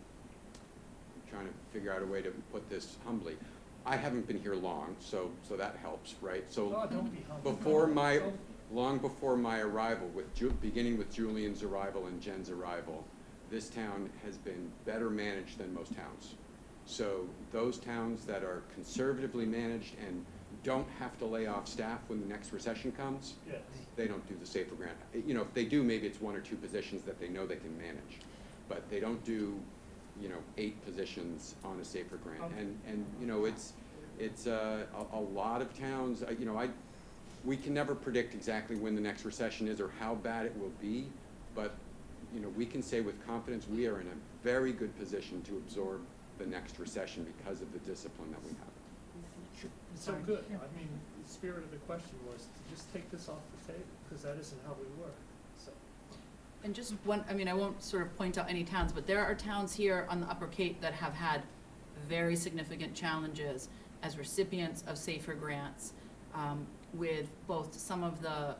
trying to figure out a way to put this humbly. I haven't been here long, so that helps, right? So oh, don't be humble. long before my arrival, beginning with Julian's arrival and Jen's arrival, this town has been better managed than most towns. So those towns that are conservatively managed and don't have to lay off staff when the next recession comes, Yes. they don't do the safer grant. You know, if they do, maybe it's 1 or 2 positions that they know they can manage. But they don't do, you know, 8 positions on a safer grant. Okay. And you know, it's a lot of towns, you know, we can never predict exactly when the next recession is or how bad it will be, but, you know, we can say with confidence we are in a very good position to absorb the next recession because of the discipline that we have. So good. I mean, the spirit of the question was to just take this off the table, because that isn't how we work, so. And just one, I mean, I won't sort of point out any towns, but there are towns here on the Upper Cape that have had very significant challenges as recipients of safer grants, with both some of the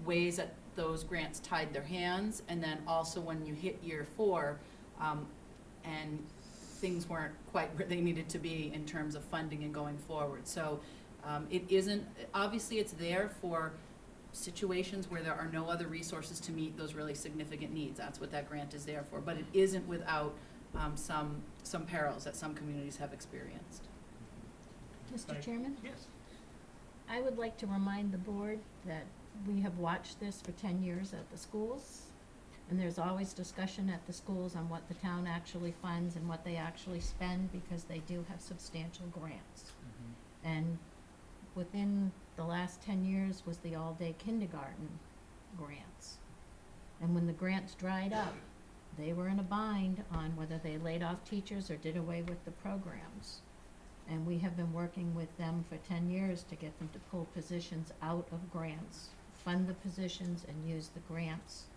ways that those grants tied their hands, and then also when you hit year 4, and things weren't quite where they needed to be in terms of funding and going forward. So it isn't, obviously it's there for situations where there are no other resources to meet those really significant needs. That's what that grant is there for. But it isn't without some perils that some communities have experienced. Mr. Chairman? Yes. I would like to remind the board that we have watched this for 10 years at the schools, and there's always discussion at the schools on what the town actually funds and what they actually spend, because they do have substantial grants. And within the last 10 years was the all-day kindergarten grants. And when the grants dried up, they were in a bind on whether they laid off teachers or did away with the programs. And we have been working with them for 10 years to get them to pull positions out of grants, fund the positions and use the grants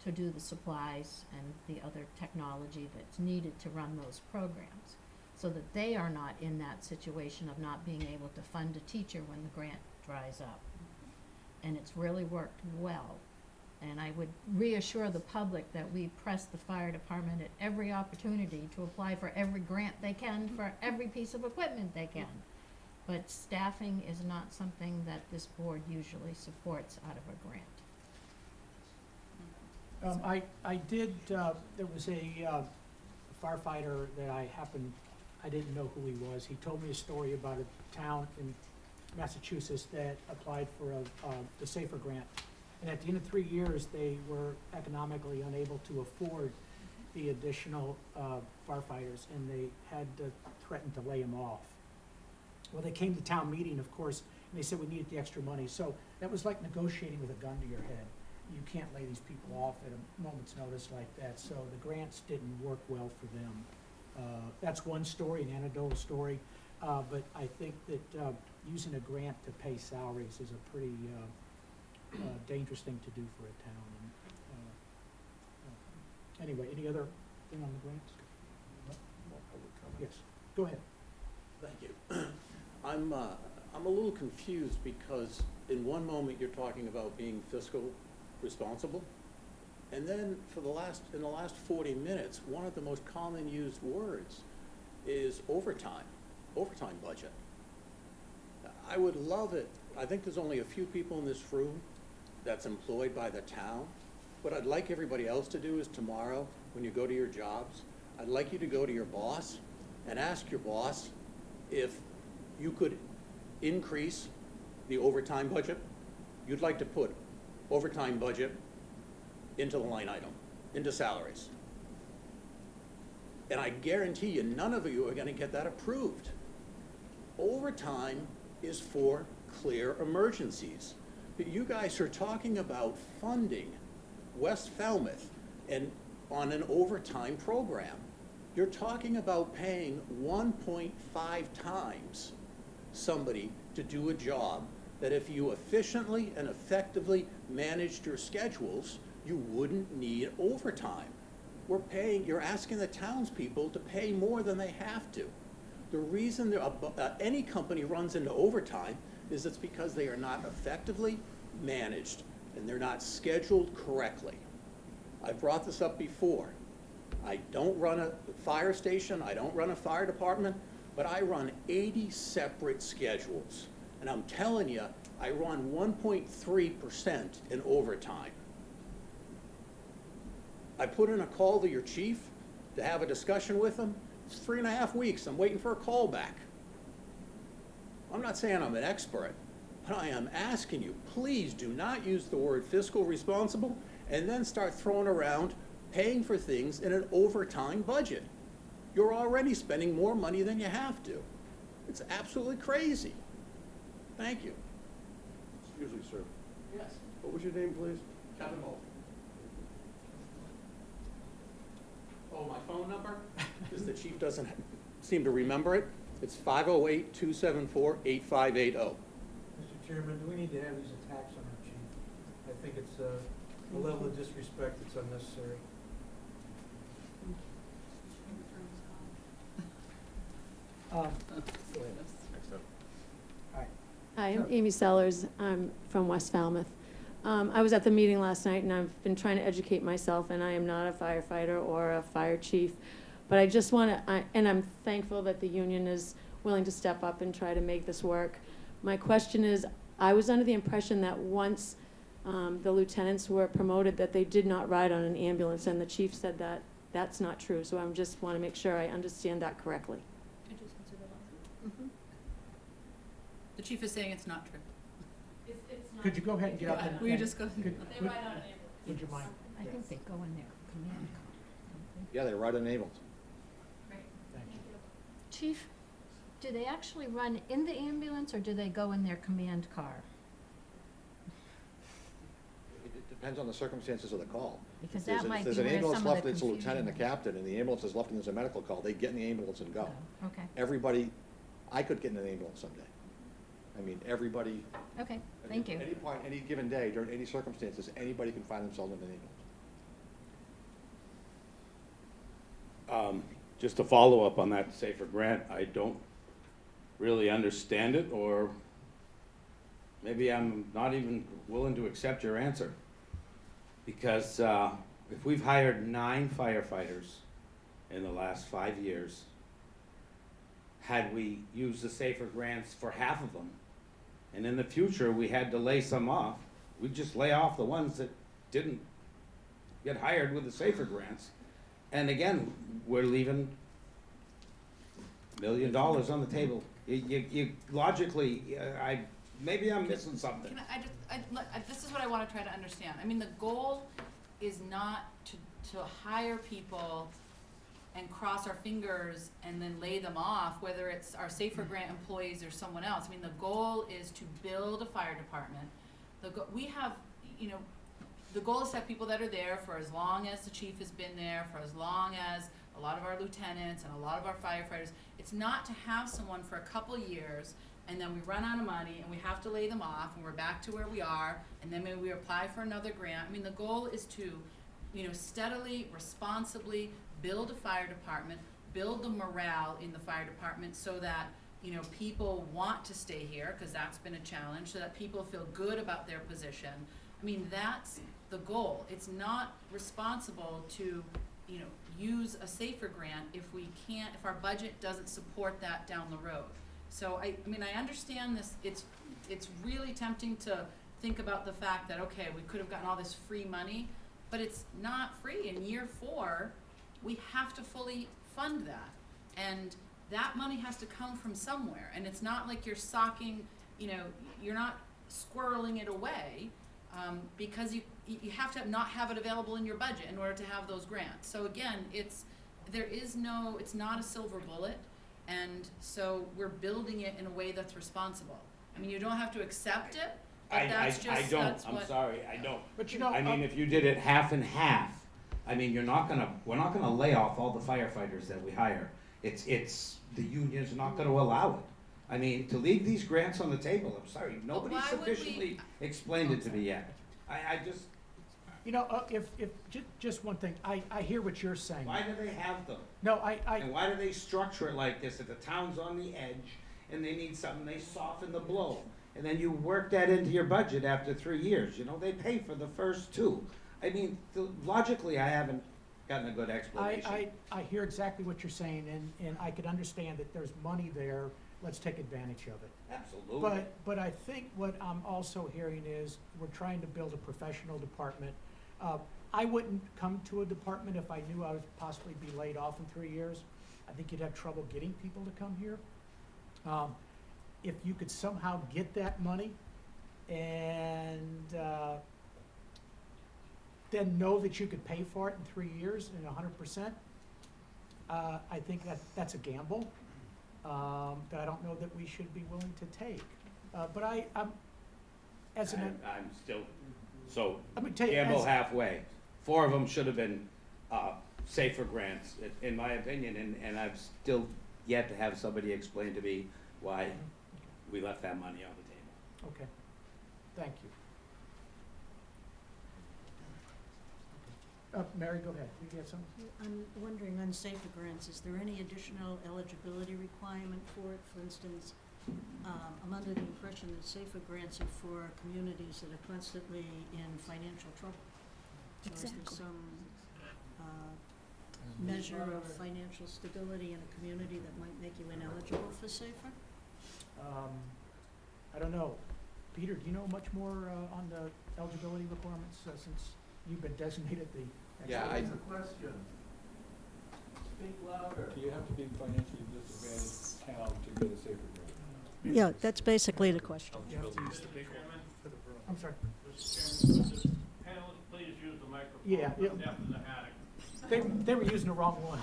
to do the supplies and the other technology that's needed to run those programs, so that they are not in that situation of not being able to fund a teacher when the grant dries up. And it's really worked well. And I would reassure the public that we press the fire department at every opportunity to apply for every grant they can for every piece of equipment they can. But staffing is not something that this board usually supports out of a grant. I did, there was a firefighter that I didn't know who he was. He told me a story about a town in Massachusetts that applied for the SAFER grant. And at the end of 3 years, they were economically unable to afford the additional firefighters, and they had threatened to lay them off. Well, they came to town meeting, of course, and they said we needed the extra money. So that was like negotiating with a gun to your head. You can't lay these people off at a moment's notice like that. So the grants didn't work well for them. That's one story, an anecdotal story. But I think that using a grant to pay salaries is a pretty dangerous thing to do for a town. And, anyway, any other thing on the grants? Yes, go ahead. Thank you. I'm a little confused because in one moment you're talking about being fiscal responsible, and then in the last 40 minutes, one of the most common used words is overtime budget. I would love it. I think there's only a few people in this room that's employed by the town. What I'd like everybody else to do is tomorrow, when you go to your jobs, I'd like you to go to your boss and ask your boss if you could increase the overtime budget. You'd like to put overtime budget into the line item, into salaries. And I guarantee you, none of you are gonna get that approved. Overtime is for clear emergencies. But you guys are talking about funding West Falmouth and on an overtime program. You're talking about paying 1.5 times somebody to do a job that if you efficiently and effectively managed your schedules, you wouldn't need overtime. You're asking the townspeople to pay more than they have to. The reason any company runs into overtime is it's because they are not effectively managed and they're not scheduled correctly. I brought this up before. I don't run a fire station, I don't run a fire department, but I run 80 separate schedules. And I'm telling you, I run 1.3% in overtime. I put in a call to your chief to have a discussion with him. It's 3.5 weeks, I'm waiting for a call back. I'm not saying I'm an expert, but I am asking you, please do not use the word fiscal responsible and then start throwing around paying for things in an overtime budget. You're already spending more money than you have to. It's absolutely crazy. Thank you. Excuse me, sir. Yes. What was your name, please? Kevin Moulton. Oh, my phone number? Because the chief doesn't seem to remember it. It's 508-274-8580. Mr. Chairman, do we need to have these attacks on our chief? I think it's a level of disrespect that's unnecessary. Go ahead. Next up. All right. Hi, I'm Amy Sellers. I'm from West Falmouth. I was at the meeting last night, and I've been trying to educate myself, and I am not a firefighter or a fire chief. But I just want to, and I'm thankful that the union is willing to step up and try to make this work. My question is, I was under the impression that once the lieutenants were promoted, that they did not ride on an ambulance, and the chief said that that's not true. So I just want to make sure I understand that correctly. The chief is saying it's not true. Could you go ahead and get up and? Will you just go? Would you mind? I think they go in their command car. don't they? Yeah, they ride on ambulance. Thank you. Chief, do they actually run in the ambulance or do they go in their command car? It depends on the circumstances of the call. Because If there's that a- might if be there's an where ambulance some of left, the it's a lieutenant and a confusion is. captain, and the ambulance is left and there's a medical call, they get in the ambulance and go. Oh, okay, Everybody, I could get in an ambulance someday. I mean, everybody. okay, at thank you. Any point, any given day, during any circumstances, anybody can find themselves in an ambulance. Just to follow up on that SAFER grant, I don't really understand it, or maybe I'm not even willing to accept your answer. Because, if we've hired 9 firefighters in the last 5 years, had we used the safer grants for half of them, and in the future, we had to lay some off, we'd just lay off the ones that didn't get hired with the safer grants. And again, we're leaving $1 million on the table. You logically, maybe I'm missing something. Can this is what I wanna try to understand. I mean, the goal is not to hire people and cross our fingers and then lay them off, whether it's our Safer Grant employees or someone else. I mean, the goal is to build a fire department. We have, you know, the goal is to have people that are there for as long as the chief has been there, for as long as a lot of our lieutenants and a lot of our firefighters. It's not to have someone for a couple years and then we run out of money and we have to lay them off and we're back to where we are and then maybe we apply for another grant. I mean, the goal is to, you know, steadily, responsibly build a fire department, build the morale in the fire department so that, you know, people want to stay here, because that's been a challenge, so that people feel good about their position. I mean, that's the goal. It's not responsible to, you know, use a safer grant if we can't, if our budget doesn't support that down the road. So I mean, I understand this, it's really tempting to think about the fact that, okay, we could have gotten all this free money, but it's not free. In year 4, we have to fully fund that. And that money has to come from somewhere. And it's not like you're socking, you know, you're not squirreling it away, because you have to not have it available in your budget in order to have those grants. So again, it's not a silver bullet. And so we're building it in a way that's responsible. I mean, you don't have to accept it, but that's just, I don't, that's I'm what. sorry, I don't. But you know, I mean, if you did it half and half, I mean, we're not gonna lay off all the firefighters that we hire. The union's not gonna allow it. I mean, to leave these grants on the table, I'm sorry, nobody why would we- sufficiently explained it to me yet. I just, you know, just one thing, I hear what you're saying. why do they have them? No, And why do they structure it like this? If the town's on the edge and they need something, they soften the blow. And then you work that into your budget after 3 years, you know, they pay for the first 2. I mean, logically, I haven't gotten a good explanation. I hear exactly what you're saying, and I could understand that there's money there, let's take advantage of it. Absolutely. But I think what I'm also hearing is, we're trying to build a professional department. I wouldn't come to a department if I knew I would possibly be laid off in 3 years. I think you'd have trouble getting people to come here. If you could somehow get that money and then know that you could pay for it in 3 years and 100%, I think that's a gamble that I don't know that we should be willing to take. But I'm still, so, Let me tell you, gamble as- halfway. 4 of them should have been, safer grants, in my opinion, and I've still yet to have somebody explain to me why we left that money on the table. Okay, thank you. Mary, go ahead, you have something? I'm wondering on safer grants, is there any additional eligibility requirement for it? For instance, I'm under the impression that safer grants are for communities that are constantly in financial trouble. So is there some measure of financial stability in a community that might make you ineligible for safer? I don't know. Peter, do you know much more on the eligibility requirements since you've been designated the Yeah, expert? Question. Speak louder. Do you have to be financially disadvantaged town to get a safer grant? Yeah, that's basically the question. You have to use the big one for the room. I'm sorry. Panelists, please use the microphone. Yeah, yeah. Depth in the attic. They were using the wrong one.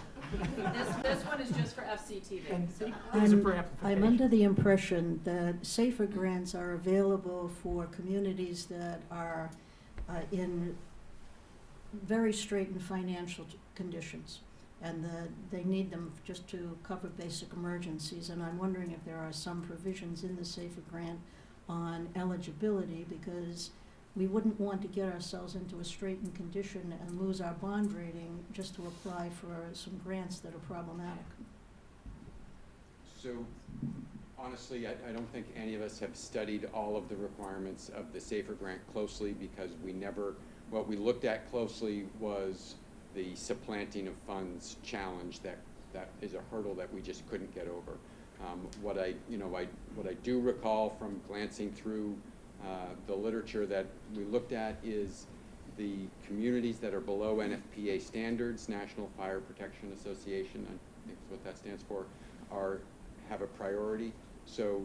This one is just for FCTV. And so. these are for I'm amplification. under the impression that safer grants are available for communities that are in very straitened financial conditions, and that they need them just to cover basic emergencies. And I'm wondering if there are some provisions in the safer grant on eligibility, because we wouldn't want to get ourselves into a straitened condition and lose our bond rating just to apply for some grants that are problematic. So honestly, I don't think any of us have studied all of the requirements of the SAFER grant closely, because we never What we looked at closely was the supplanting of funds challenge that is a hurdle that we just couldn't get over. What I do recall from glancing through the literature that we looked at is the communities that are below NFPA standards, National Fire Protection Association, I think is what that stands for, have a priority. So,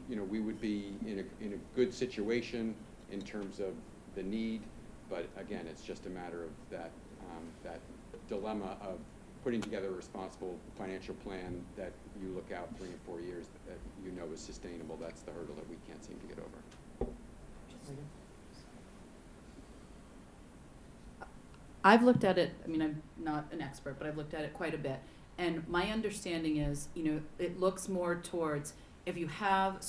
we would be in a good situation in terms of the need, but again, it's just a matter of that dilemma of putting together a responsible financial plan that you look out 3 and 4 years that is sustainable. That's the hurdle that we can't seem to get over. I've looked at it, I mean, I'm not an expert, but I've looked at it quite a bit. And my understanding is, it looks more towards if you have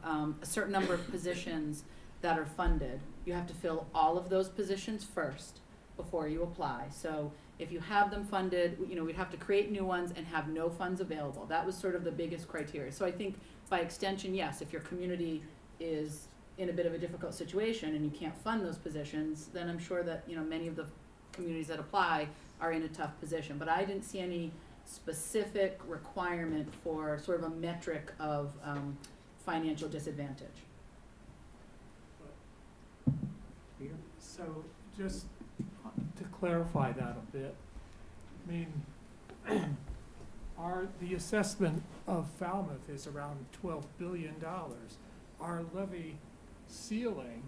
a certain number of positions that are funded, you have to fill all of those positions first before you apply. So if you have them funded, we'd have to create new ones and have no funds available. That was sort of the biggest criteria. So I think by extension, yes, if your community is in a bit of a difficult situation and you can't fund those positions, then I'm sure that, many of the communities that apply are in a tough position. But I didn't see any specific requirement for sort of a metric of financial disadvantage. Peter? So just to clarify that a bit, I mean, the assessment of Falmouth is around $12 billion. Our levy ceiling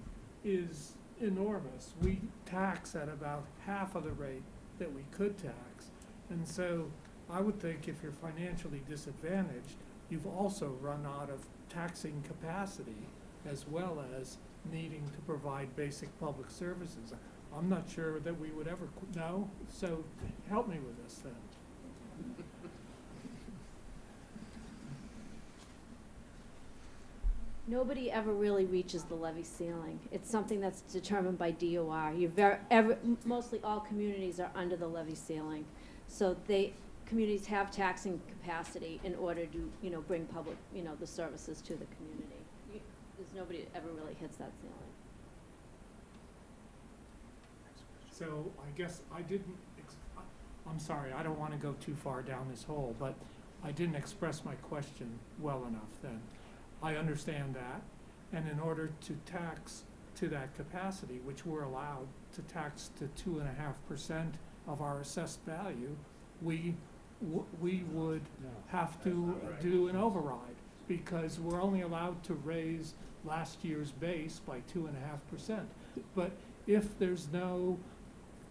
is enormous. We tax at about half of the rate that we could tax. And so I would think if you're financially disadvantaged, you've also run out of taxing capacity as well as needing to provide basic public services. I'm not sure that we would ever know, so help me with this then. Nobody ever really reaches the levy ceiling. It's something that's determined by DOR. Mostly all communities are under the levy ceiling. So communities have taxing capacity in order to, bring public, the services to the community. There's nobody that ever really hits that ceiling. So I guess I'm sorry, I don't want to go too far down this hole, but I didn't express my question well enough then. I understand that, and in order to tax to that capacity, which we're allowed to tax to 2.5% of our assessed value, we would have to do an override, because we're only allowed to raise last year's base by 2.5%. But if there's no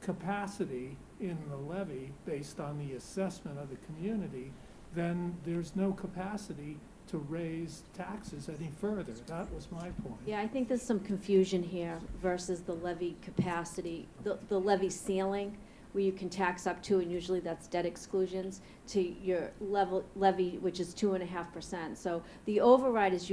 capacity in the levy based on the assessment of the community, then there's no capacity to raise taxes any further. That was my point. Yeah, I think there's some confusion here versus the levy capacity, the levy ceiling, where you can tax up to, and usually that's debt exclusions, to your levy, which is 2.5%. So the override is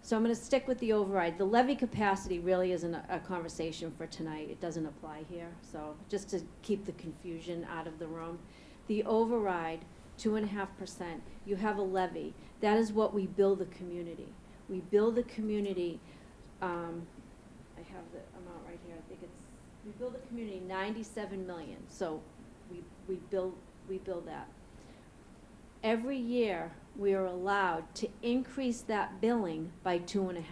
so I'm gonna stick with the override. The levy capacity really isn't a conversation for tonight. It doesn't apply here. So just to keep the confusion out of the room. The override, 2.5%, you have a levy. That is what we bill the community. We bill the community, I have the amount right here, I think we bill the community 97 million, so we bill that. Every year, we are allowed to increase that billing by 2.5%.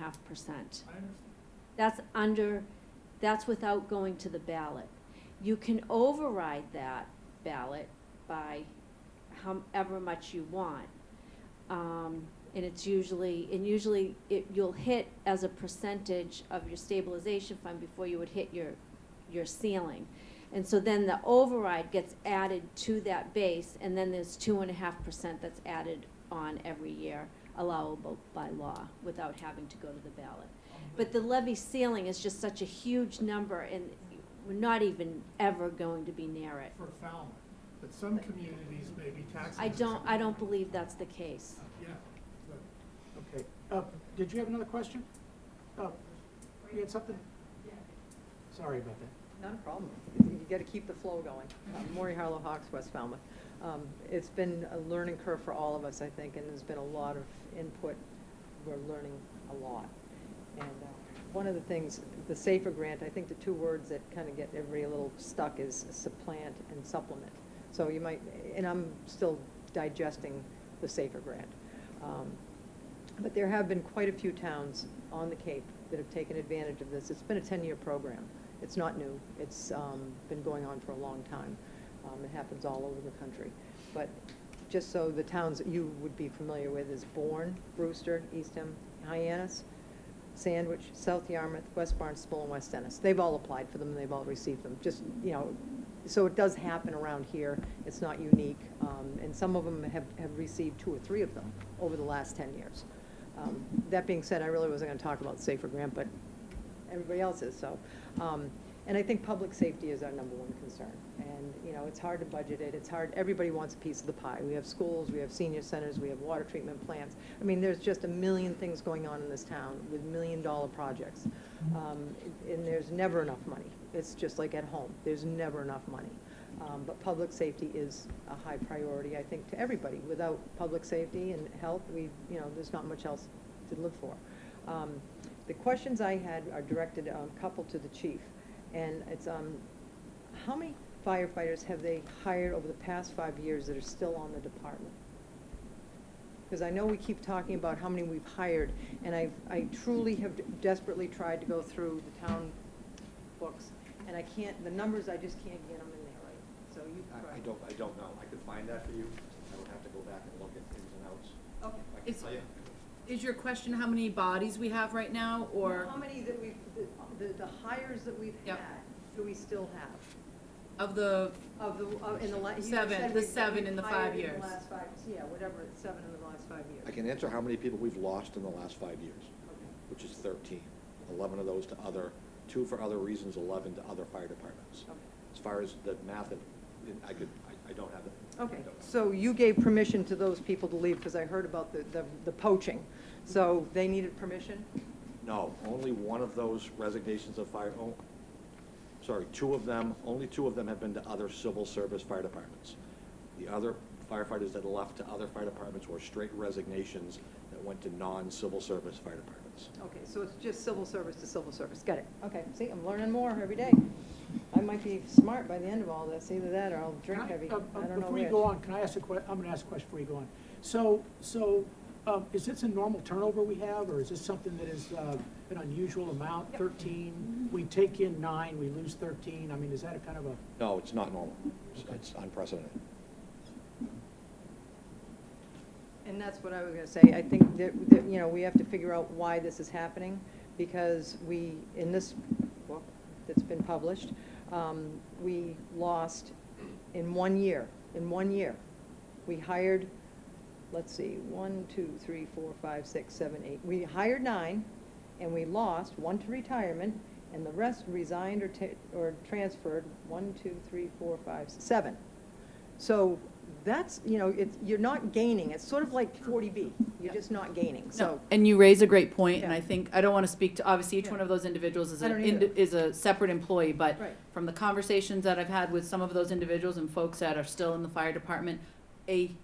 I understand. That's without going to the ballot. You can override that ballot by however much you want. And you'll hit as a percentage of your stabilization fund before you would hit your ceiling. And so then the override gets added to that base, and then there's 2.5% that's added on every year, allowable by law, without having to go to the ballot. But the levy ceiling is just such a huge number, and we're not even ever going to be near it. For Falmouth, but some communities may be taxing. I don't believe that's the case. Yeah, but Okay. Did you have another question? Oh, you had something? Sorry about that. Not a problem. You got to keep the flow going. Maureen Harlow Hawks, West Falmouth. It's been a learning curve for all of us, I think, and there's been a lot of input. We're learning a lot. And one of the things, the SAFER grant, I think the two words that kind of get everybody a little stuck is supplant and supplement. So you might, and I'm still digesting the SAFER grant. But there have been quite a few towns on the Cape that have taken advantage of this. It's been a 10-year program. It's not new. It's been going on for a long time. It happens all over the country. But just so the towns that you would be familiar with is Bourne, Brewster, Eastham, Hyannis, Sandwich, South Yarmouth, West Barnstable, and West Dennis. They've all applied for them and they've all received them. Just, you know, so it does happen around here. It's not unique. And some of them have received 2 or 3 of them over the last 10 years. That being said, I really wasn't going to talk about the SAFER grant, but everybody else is, so. And I think public safety is our #1 concern. And, you know, it's hard to budget it. It's hard. Everybody wants a piece of the pie. We have schools, we have senior centers, we have water treatment plants. I mean, there's just a million things going on in this town with million-dollar projects. And there's never enough money. It's just like at home. There's never enough money. But public safety is a high priority, I think, to everybody. Without public safety and health, you know, there's not much else to live for. The questions I had are directed, a couple to the chief. And it's, how many firefighters have they hired over the past 5 years that are still on the department? Because I know we keep talking about how many we've hired, and I truly have desperately tried to go through the town books, and I can't, the numbers, I just can't get them in there right. So you try. I don't know. I could find that for you. I would have to go back and look at ins and outs. Okay. I can tell you. Is your question how many bodies we have right now, or How many that we've, the hires that we've Yep. had, do we still have? of the, In the last. 7, the 7 in the 5 years? Last 5, yeah, whatever, it's 7 in the last 5 years. I can answer how many people we've lost in the last 5 years, Okay. which is 13. 11 of those to other, 2 for other reasons, 11 to other fire departments. Okay. As far as the math, I don't have it. Okay, so you gave permission to those people to leave, because I heard about the poaching. So they needed permission? No, only one of those resignations of fire, sorry, 2 of them, only 2 of them have been to other civil service fire departments. The other firefighters that left to other fire departments were straight resignations that went to non-civil service fire departments. Okay, so it's just civil service to civil service, got it. Okay, see, I'm learning more every day. I might be smart by the end of all this, either that or I'll drink heavy. I don't know Before you which. go on, can I ask I'm gonna ask a question before you go on. So, is this a normal turnover we have, or is this something that is an unusual amount? Yep. 13, we take in 9, we lose 13, I mean, is that a kind of a? No, it's not normal. It's unprecedented. And that's what I was gonna say. I think that, you know, we have to figure out why this is happening, because we, in this book that's been published, we lost in 1 year, we hired, let's see, 1, 2, 3, 4, 5, 6, 7, 8. We hired 9, and we lost 1 to retirement, and the rest resigned or transferred, 1, 2, 3, 4, 5, 7. So that's, you know, you're not gaining. It's sort of like 40B. You're just not gaining, so. No, and you raise a great point, and Yeah. I think, I don't want to speak to, obviously, each Yeah. one of those individuals is I don't either. is a separate employee, but Right. from the conversations that I've had with some of those individuals and folks that are still in the fire department, a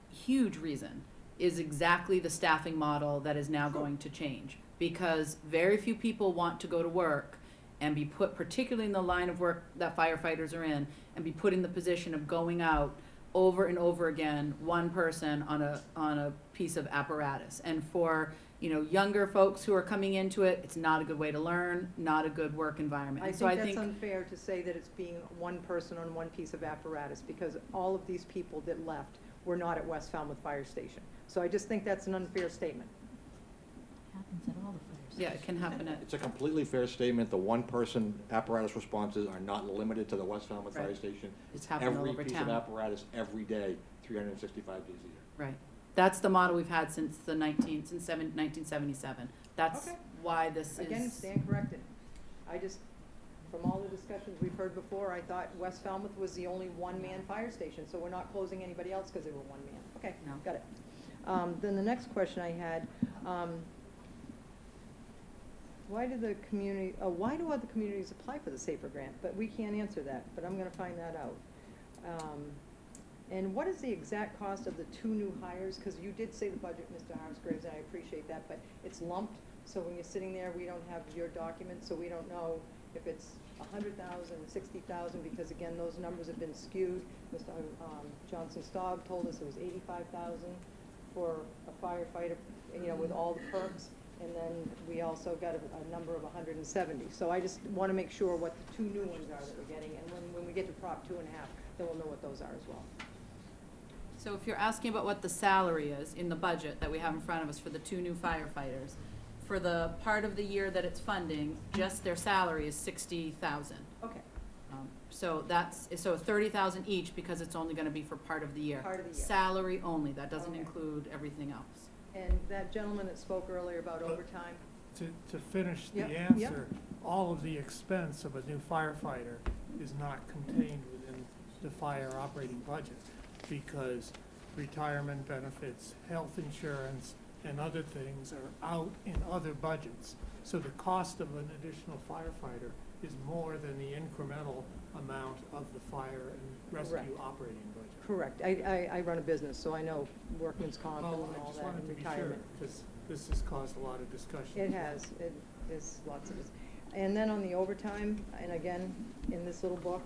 huge reason is exactly the staffing model that is now going to change. Because very few people want to go to work and be put, particularly in the line of work that firefighters are in, and be put in the position of going out over and over again, one person on a piece of apparatus. And for, you know, younger folks who are coming into it, it's not a good way to learn, not a good work environment. I And so think that's unfair to say that it's being one person on one piece of apparatus, because all of these people that left were not at West Falmouth Fire Station. So I just think that's an unfair statement. Happens at all the fires. Yeah, it can happen at, It's a completely fair statement. The one-person apparatus responses are not limited to the West Falmouth Fire Right. Station. it's happening all over Every piece of town. apparatus, every day, 365 days a year. Right. That's the model we've had since 1977. That's Okay. why this is. Again, stand corrected. I just, from all the discussions we've heard before, I thought West Falmouth was the only one-man fire station, so we're not closing anybody else because they were one man. Okay, No. got it. Then the next question I had, why do other communities apply for the SAFER grant? But we can't answer that, but I'm gonna find that out. And what is the exact cost of the 2 new hires? Because you did say the budget, Mr. Harmsgraves, and I appreciate that, but it's lumped. So when you're sitting there, we don't have your document, so we don't know if it's 100,000, 60,000, because again, those numbers have been skewed. Mr. Johnson Staub told us it was 85,000 for a firefighter, you know, with all the perks. And then we also got a number of 170. So I just want to make sure what the two new ones are that we're getting. And when we get to Prop 2.5, then we'll know what those are as well. So if you're asking about what the salary is in the budget that we have in front of us for the two new firefighters, for the part of the year that it's funding, just their salary is 60,000. Okay. So that's, so 30,000 each because it's only gonna be for part of the year. Part of the year. Salary only, that doesn't Okay. include everything else. And that gentleman that spoke earlier about overtime, To finish the Yep, yep. answer, all of the expense of a new firefighter is not contained within the fire operating budget, because retirement benefits, health insurance, and other things are out in other budgets. So the cost of an additional firefighter is more than the incremental amount of the fire and rescue Correct. operating budget. correct. I run a business, so I know workman's comp and Well, I all just that wanted and to be sure, retirement. because this has caused a lot of discussion. It has, there's lots of this. And then on the overtime, and again, in this little book,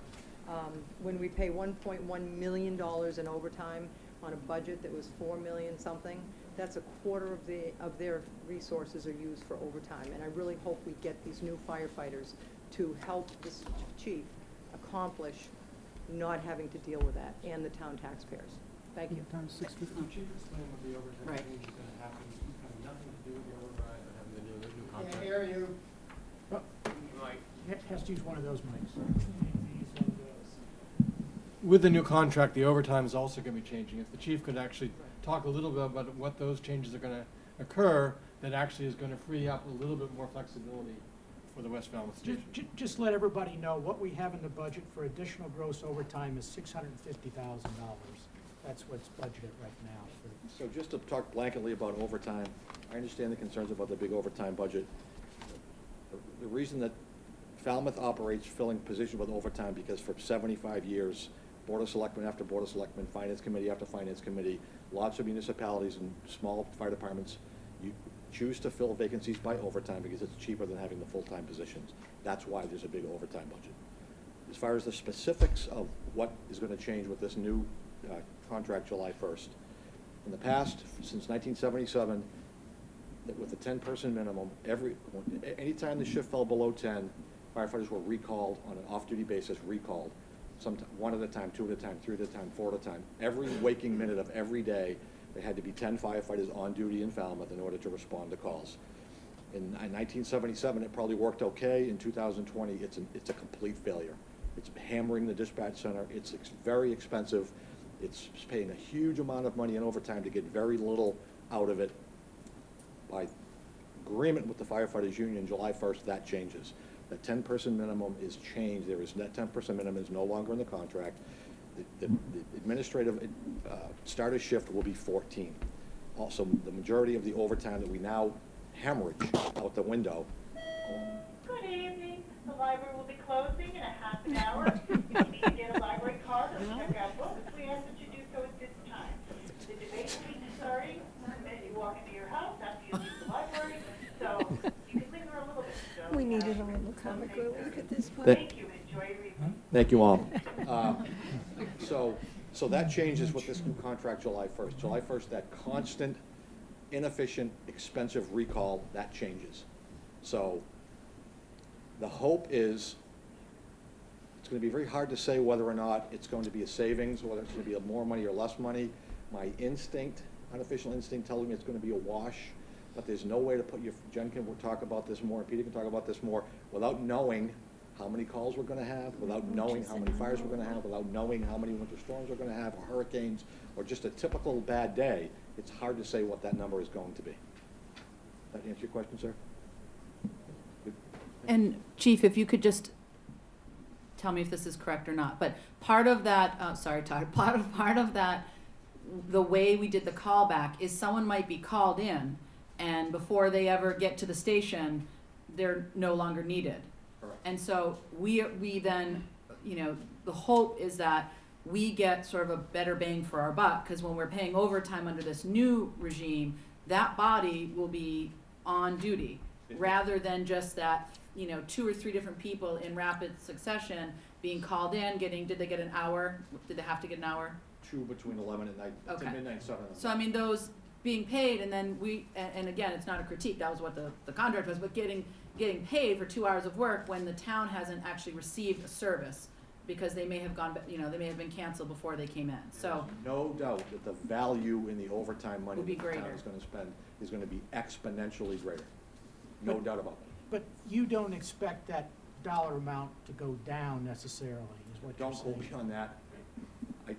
when we pay $1.1 million in overtime on a budget that was 4 million something, that's a quarter of their resources are used for overtime. And I really hope we get these new firefighters to help this chief accomplish not having to deal with that, and the town taxpayers. Thank you. Times 650. Could you explain what the overtime Right. change is gonna happen, having nothing to do with the override, but having to do with the new contract? Can't hear you. Has to use one of those mics. With the new contract, the overtime is also gonna be changing. If the chief could actually talk a little bit about what those changes are gonna occur, that actually is gonna free up a little bit more flexibility for the West Falmouth station. Just let everybody know, what we have in the budget for additional gross overtime is $650,000. That's what's budgeted right now for. So just to talk blanketly about overtime, I understand the concerns about the big overtime budget. The reason that Falmouth operates filling positions with overtime, because for 75 years, Board of Selectmen after Board of Selectmen, Finance Committee after Finance Committee, lots of municipalities and small fire departments, you choose to fill vacancies by overtime because it's cheaper than having the full-time positions. That's why there's a big overtime budget. As far as the specifics of what is going to change with this new contract July 1st, in the past, since 1977, that with the 10-person minimum, anytime the shift fell below 10, firefighters were recalled on an off-duty basis, recalled, one at a time, two at a time, three at a time, four at a time. Every waking minute of every day, there had to be 10 firefighters on duty in Falmouth in order to respond to calls. In 1977, it probably worked okay. In 2020, it's a complete failure. It's hammering the dispatch center. It's very expensive. It's paying a huge amount of money in overtime to get very little out of it. By agreement with the firefighters union, July 1st, that changes. The 10-person minimum is changed. That 10-person minimum is no longer in the contract. The administrative starter shift will be 14. Also, the majority of the overtime that we now hemorrhage out the window. Good evening. The library will be closing in a half an hour. If you need to get a library card or check out books, we ask that you do so at this time. The debate will be starting the minute you walk into your house after you leave the library, so you can linger a little bit. So, We needed a little comic relief at this point. Thank you and enjoy your evening. Thank you all. So that changes with this new contract July 1st. July 1st, that constant, inefficient, expensive recall, that changes. So the hope is, it's going to be very hard to say whether or not it's going to be a savings, whether it's going to be more money or less money. My instinct, unofficial instinct, tells me it's going to be a wash, but there's no way to put Jen can talk about this more, and Peter can talk about this more, without knowing how many calls we're going to have, without knowing how many fires we're going to have, without knowing how many winter storms we're going to have, or hurricanes, or just a typical bad day. It's hard to say what that number is going to be. That answer your question, sir? Good. And Chief, if you could just tell me if this is correct or not, but part of that, sorry, Todd, part of that, the way we did the callback is someone might be called in, and before they ever get to the station, they're no longer needed. Correct. And so we then, the hope is that we get sort of a better bang for our buck, because when we're paying overtime under this new regime, that body will be on duty. rather than just that, 2 or 3 different people in rapid succession being called in, did they get an hour? Did they have to get an hour? 2 between 11 and night, to Okay. midnight, 7 So I mean, those being paid, and then and again, it's not a critique, that was what the contract was, but getting paid for 2 hours of work when the town hasn't actually received a service, because they may have they may have been canceled before they came in, so. No doubt that the value in the overtime money Would be that the town greater. is gonna spend is gonna be exponentially greater. No doubt about it. But you don't expect that dollar amount to go down necessarily, is what you're Don't go saying. beyond that.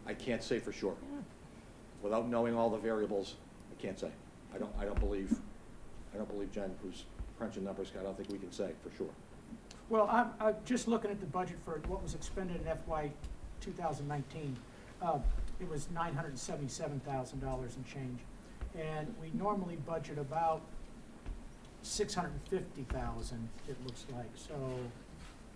I can't say for sure. Without knowing all the variables, I can't say. I don't believe Jen, who's crunching numbers, I don't think we can say for sure. Well, I'm just looking at the budget for what was expended in FY 2019. It was $977,000 and change. And we normally budget about $650,000, it looks like, so.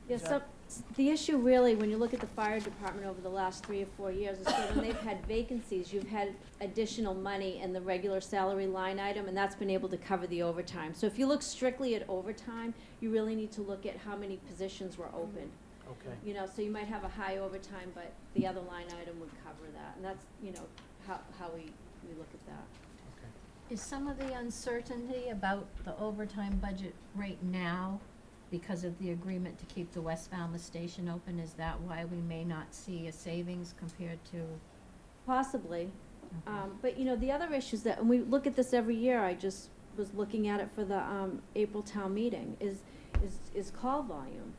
Yeah, is so, that- the issue really, when you look at the fire department over the last 3 or 4 years, is that when they've had vacancies, you've had additional money in the regular salary line item, and that's been able to cover the overtime. So if you look strictly at overtime, you really need to look at how many positions were open. Okay. So you might have a high overtime, but the other line item would cover that, and that's, how we look at that. Is some of the uncertainty about the overtime budget right now because of the agreement to keep the West Falmouth station open? Is that why we may not see a savings compared to? Possibly. Okay. But, the other issues that, and we look at this every year, I just was looking at it for the April town meeting, is call volume,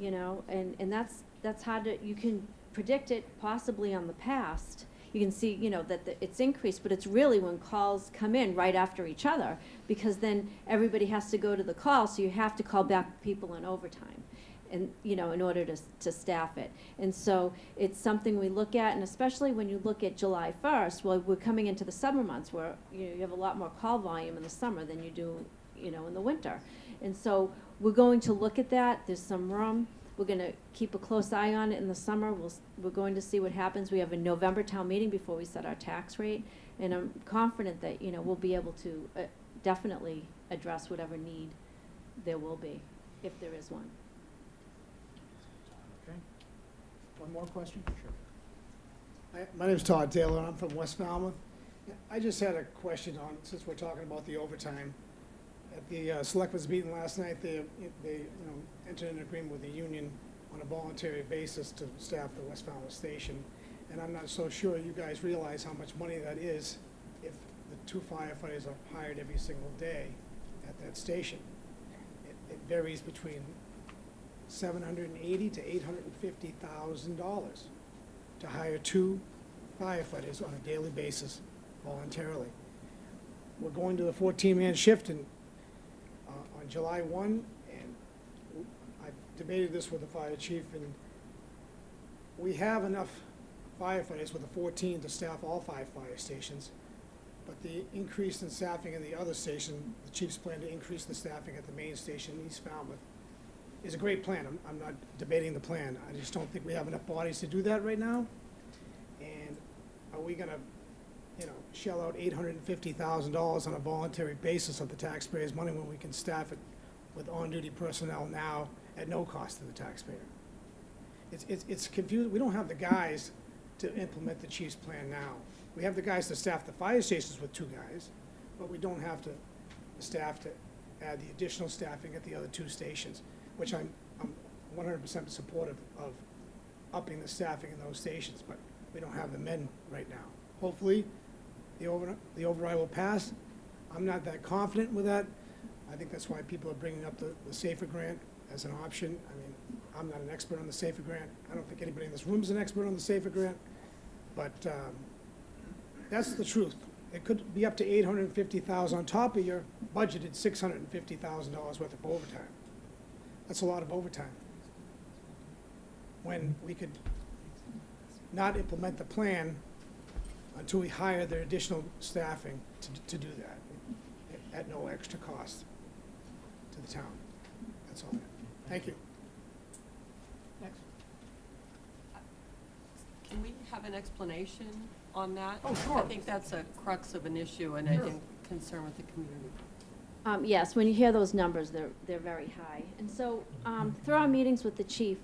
and that's hard to, you can predict it possibly on the past. You can see, that it's increased, but it's really when calls come in right after each other, because then everybody has to go to the call, so you have to call back people in overtime, and, in order to staff it. And so it's something we look at, and especially when you look at July 1st, well, we're coming into the summer months where, you have a lot more call volume in the summer than you do, in the winter. And so we're going to look at that, there's some room. We're gonna keep a close eye on it in the summer. We're going to see what happens. We have a November town meeting before we set our tax rate. And I'm confident that, we'll be able to definitely address whatever need there will be, if there is one. Okay. One more question? Sure. My name's Todd Taylor, and I'm from West Falmouth. I just had a question on, since we're talking about the overtime. At the selectmen's meeting last night, they entered an agreement with the union on a voluntary basis to staff the West Falmouth station. And I'm not so sure you guys realize how much money that is if the 2 firefighters are hired every single day at that station. It varies between $780,000 to $850,000 to hire 2 firefighters on a daily basis voluntarily. We're going to the 14-man shift on July 1, and I debated this with the fire chief, and we have enough firefighters with the 14 to staff all 5 fire stations, but the increase in staffing in the other station, the chief's plan to increase the staffing at the main station in East Falmouth, is a great plan. I'm not debating the plan. I just don't think we have enough bodies to do that right now. And are we gonna, shell out $850,000 on a voluntary basis of the taxpayers' money when we can staff it with on-duty personnel now at no cost to the taxpayer? It's confusing. We don't have the guys to implement the chief's plan now. We have the guys to staff the fire stations with 2 guys, but we don't have the staff to add the additional staffing at the other 2 stations, which I'm 100% supportive of upping the staffing in those stations, but we don't have the men right now. Hopefully, the override will pass. I'm not that confident with that. I think that's why people are bringing up the SAFER grant as an option. I mean, I'm not an expert on the SAFER grant. I don't think anybody in this room is an expert on the SAFER grant, but that's the truth. It could be up to $850,000 on top of your budgeted $650,000 worth of overtime. That's a lot of overtime, when we could not implement the plan until we hire the additional staffing to do that at no extra cost to the town. That's all. Thank you. Next. Can we have an explanation on that? Oh, sure. I think that's a crux of an issue and I Sure. think concern with the community. Yes, when you hear those numbers, they're very high. And so, through our meetings with the chief,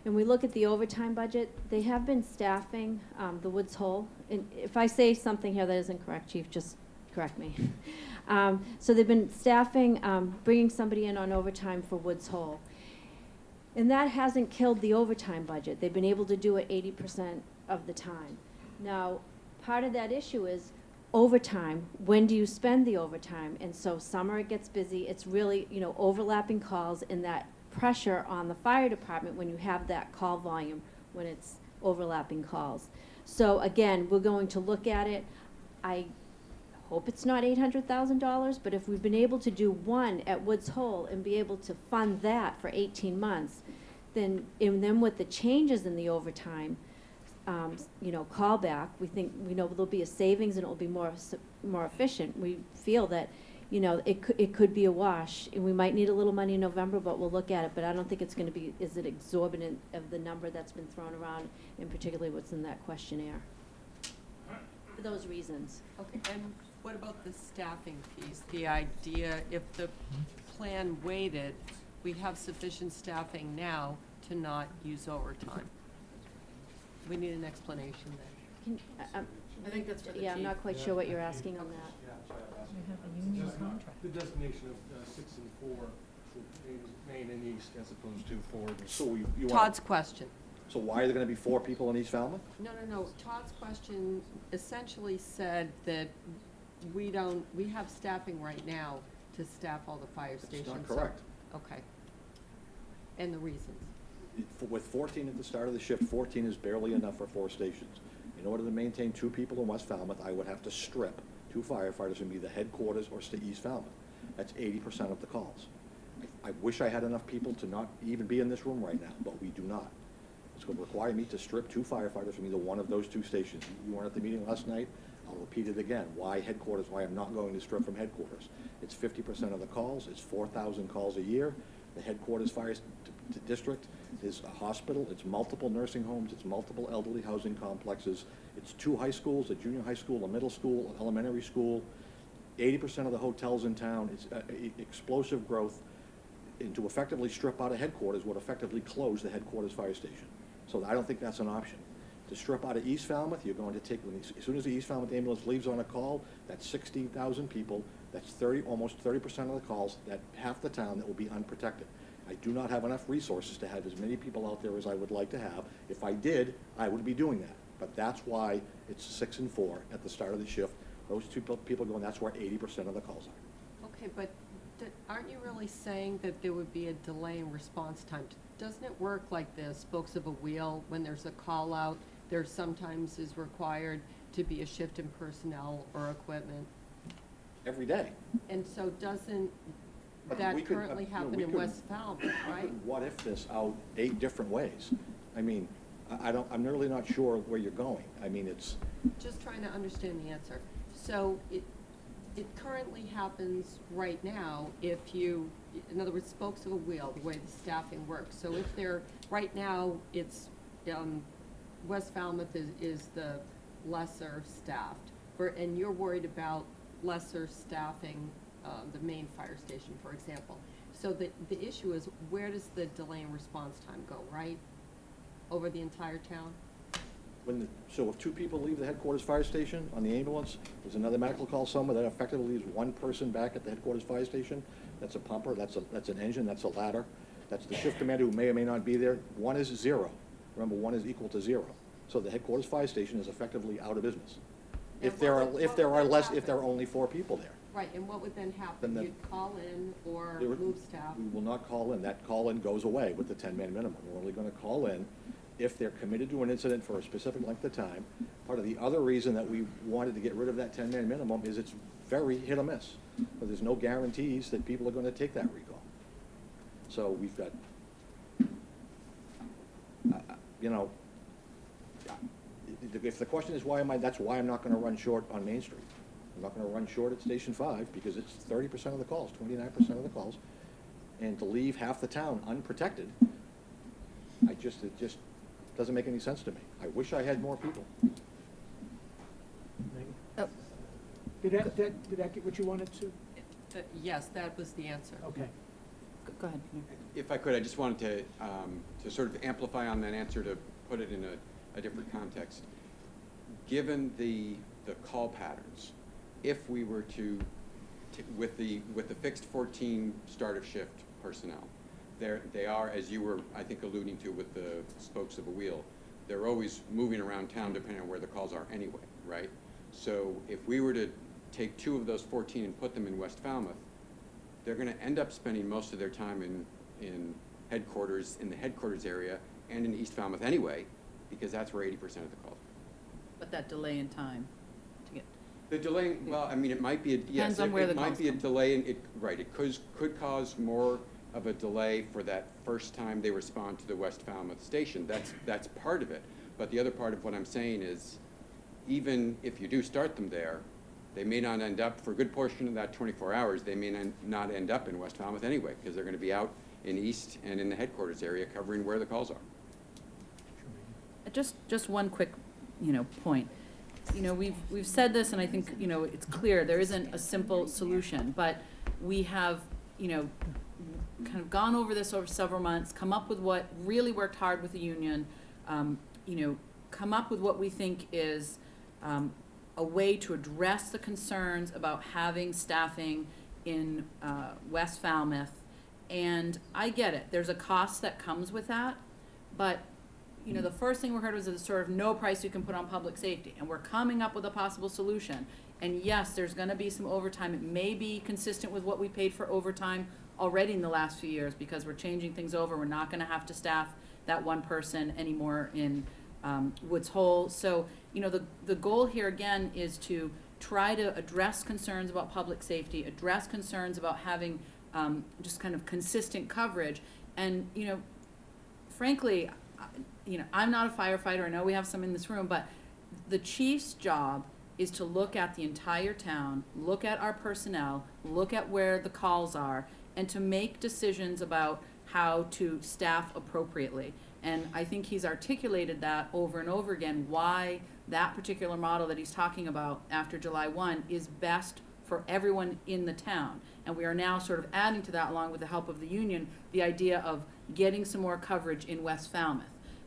and we look at the overtime budget, they have been staffing, the Woods Hole. And if I say something here that isn't correct, chief, just correct me. So they've been staffing, bringing somebody in on overtime for Woods Hole. And that hasn't killed the overtime budget. They've been able to do it 80% of the time. Now, part of that issue is overtime. When do you spend the overtime? And so summer it gets busy. It's really, overlapping calls and that pressure on the fire department when you have that call volume, when it's overlapping calls. So again, we're going to look at it. I hope it's not $800,000, but if we've been able to do one at Woods Hole and be able to fund that for 18 months, then with the changes in the overtime, callback, we know there'll be a savings and it will be more efficient. We feel that, it could be a wash, and we might need a little money in November, but we'll look at it. But I don't think it's going to be, is it exorbitant of the number that's been thrown around, and particularly what's in that questionnaire. For those reasons. Okay, and what about the staffing piece? The idea, if the plan waited, we have sufficient staffing now to not use overtime. We need an explanation then. I think that's for the Yeah, I'm chief. not quite sure what you're asking on that. We have a union contract. The designation of 6 and 4, Main and East, as opposed to 4. So you want, Todd's question. so why are there gonna be 4 people in East Falmouth? No. Todd's question essentially said that we have staffing right now to staff all the fire stations. That's not correct. Okay. And the reasons? With 14 at the start of the shift, 14 is barely enough for 4 stations. In order to maintain 2 people in West Falmouth, I would have to strip 2 firefighters from either headquarters or East Falmouth. That's 80% of the calls. I wish I had enough people to not even be in this room right now, but we do not. It's going to require me to strip 2 firefighters from either one of those 2 stations. You weren't at the meeting last night. I'll repeat it again. Why headquarters? Why I'm not going to strip from headquarters. It's 50% of the calls. It's 4,000 calls a year. The headquarters fire district is a hospital. It's multiple nursing homes. It's multiple elderly housing complexes. It's 2 high schools, a junior high school, a middle school, an elementary school. 80% of the hotels in town. It's explosive growth. And to effectively strip out of headquarters would effectively close the headquarters fire station. So I don't think that's an option. To strip out of East Falmouth, you're going to take, as soon as the East Falmouth ambulance leaves on a call, that's 16,000 people. That's almost 30% of the calls, that half the town that will be unprotected. I do not have enough resources to have as many people out there as I would like to have. If I did, I would be doing that. But that's why it's 6 and 4 at the start of the shift. Those 2 people going, that's where 80% of the calls are. Okay, but aren't you really saying that there would be a delay in response time? Doesn't it work like the spokes of a wheel? When there's a call out, there sometimes is required to be a shift in personnel or equipment. Every day. And so doesn't But that we could, currently you know, happen we in could- West Falmouth, we right? could what if this out 8 different ways. I mean, I'm really not sure where you're going. I mean, it's, Just trying to understand the answer. So it currently happens right now if you, in other words, spokes of a wheel, the way the staffing works. So if they're, right now, it's, West Falmouth is the lesser staffed, and you're worried about lesser staffing the main fire station, for example. So the issue is, where does the delay in response time go, right? Over the entire town? so if 2 people leave the headquarters fire station on the ambulance, there's another medical call somewhere, that effectively leaves 1 person back at the headquarters fire station. That's a pumper, that's an engine, that's a ladder, that's the shift commander who may or may not be there. 1 is 0. Remember, 1 is equal to 0. So the headquarters fire station is effectively out of business. And If there what are, would- if what there would are then less, happen? if there are only 4 people there. Right, and what would then happen? Then You'd call in or There would- move staff? We will not call in. That call-in goes away with the 10-man minimum. We're only going to call in if they're committed to an incident for a specific length of time. Part of the other reason that we wanted to get rid of that 10-man minimum is it's very hit or miss. But there's no guarantees that people are going to take that recall. So we've got, if the question is why that's why I'm not going to run short on Main Street. I'm not going to run short at Station 5 because it's 30% of the calls, 29% of the calls. And to leave half the town unprotected, it just doesn't make any sense to me. I wish I had more people. Did that get what you wanted to? Yes, that was the answer. Okay. Go ahead. If I could, I just wanted to sort of amplify on that answer, to put it in a different context. Given the call patterns, if we were to, with the fixed 14 start of shift personnel, they are, as you were, I think, alluding to with the spokes of a wheel, they're always moving around town depending on where the calls are anyway, right? So if we were to take 2 of those 14 and put them in West Falmouth, they're gonna end up spending most of their time in headquarters, in the headquarters area, and in East Falmouth anyway, because that's where 80% of the calls. But that delay in time to get, The delay, well, I mean, it might be, Depends on where the it might calls be a come. delay, and it could cause more of a delay for that first time they respond to the West Falmouth station. That's part of it. But the other part of what I'm saying is, even if you do start them there, they may not end up, for a good portion of that 24 hours, they may not end up in West Falmouth anyway, because they're gonna be out in East and in the headquarters area covering where the calls are. just one quick, point. We've said this, and I think, it's clear, there isn't a simple solution, but we have, kind of gone over this over several months, come up with what, really worked hard with the union, come up with what we think is, a way to address the concerns about having staffing in, West Falmouth. And I get it, there's a cost that comes with that, but the first thing we heard was a sort of no price you can put on public safety, and we're coming up with a possible solution. And yes, there's gonna be some overtime. It may be consistent with what we paid for overtime already in the last few years, because we're changing things over. We're not gonna have to staff that one person anymore in Woods Hole. So, the goal here again is to try to address concerns about public safety, address concerns about having just kind of consistent coverage. And, frankly, I'm not a firefighter. I know we have some in this room, but the chief's job is to look at the entire town, look at our personnel, look at where the calls are, and to make decisions about how to staff appropriately. And I think he's articulated that over and over again, why that particular model that he's talking about after July 1 is best for everyone in the town. And we are now sort of adding to that, along with the help of the union, the idea of getting some more coverage in West Falmouth.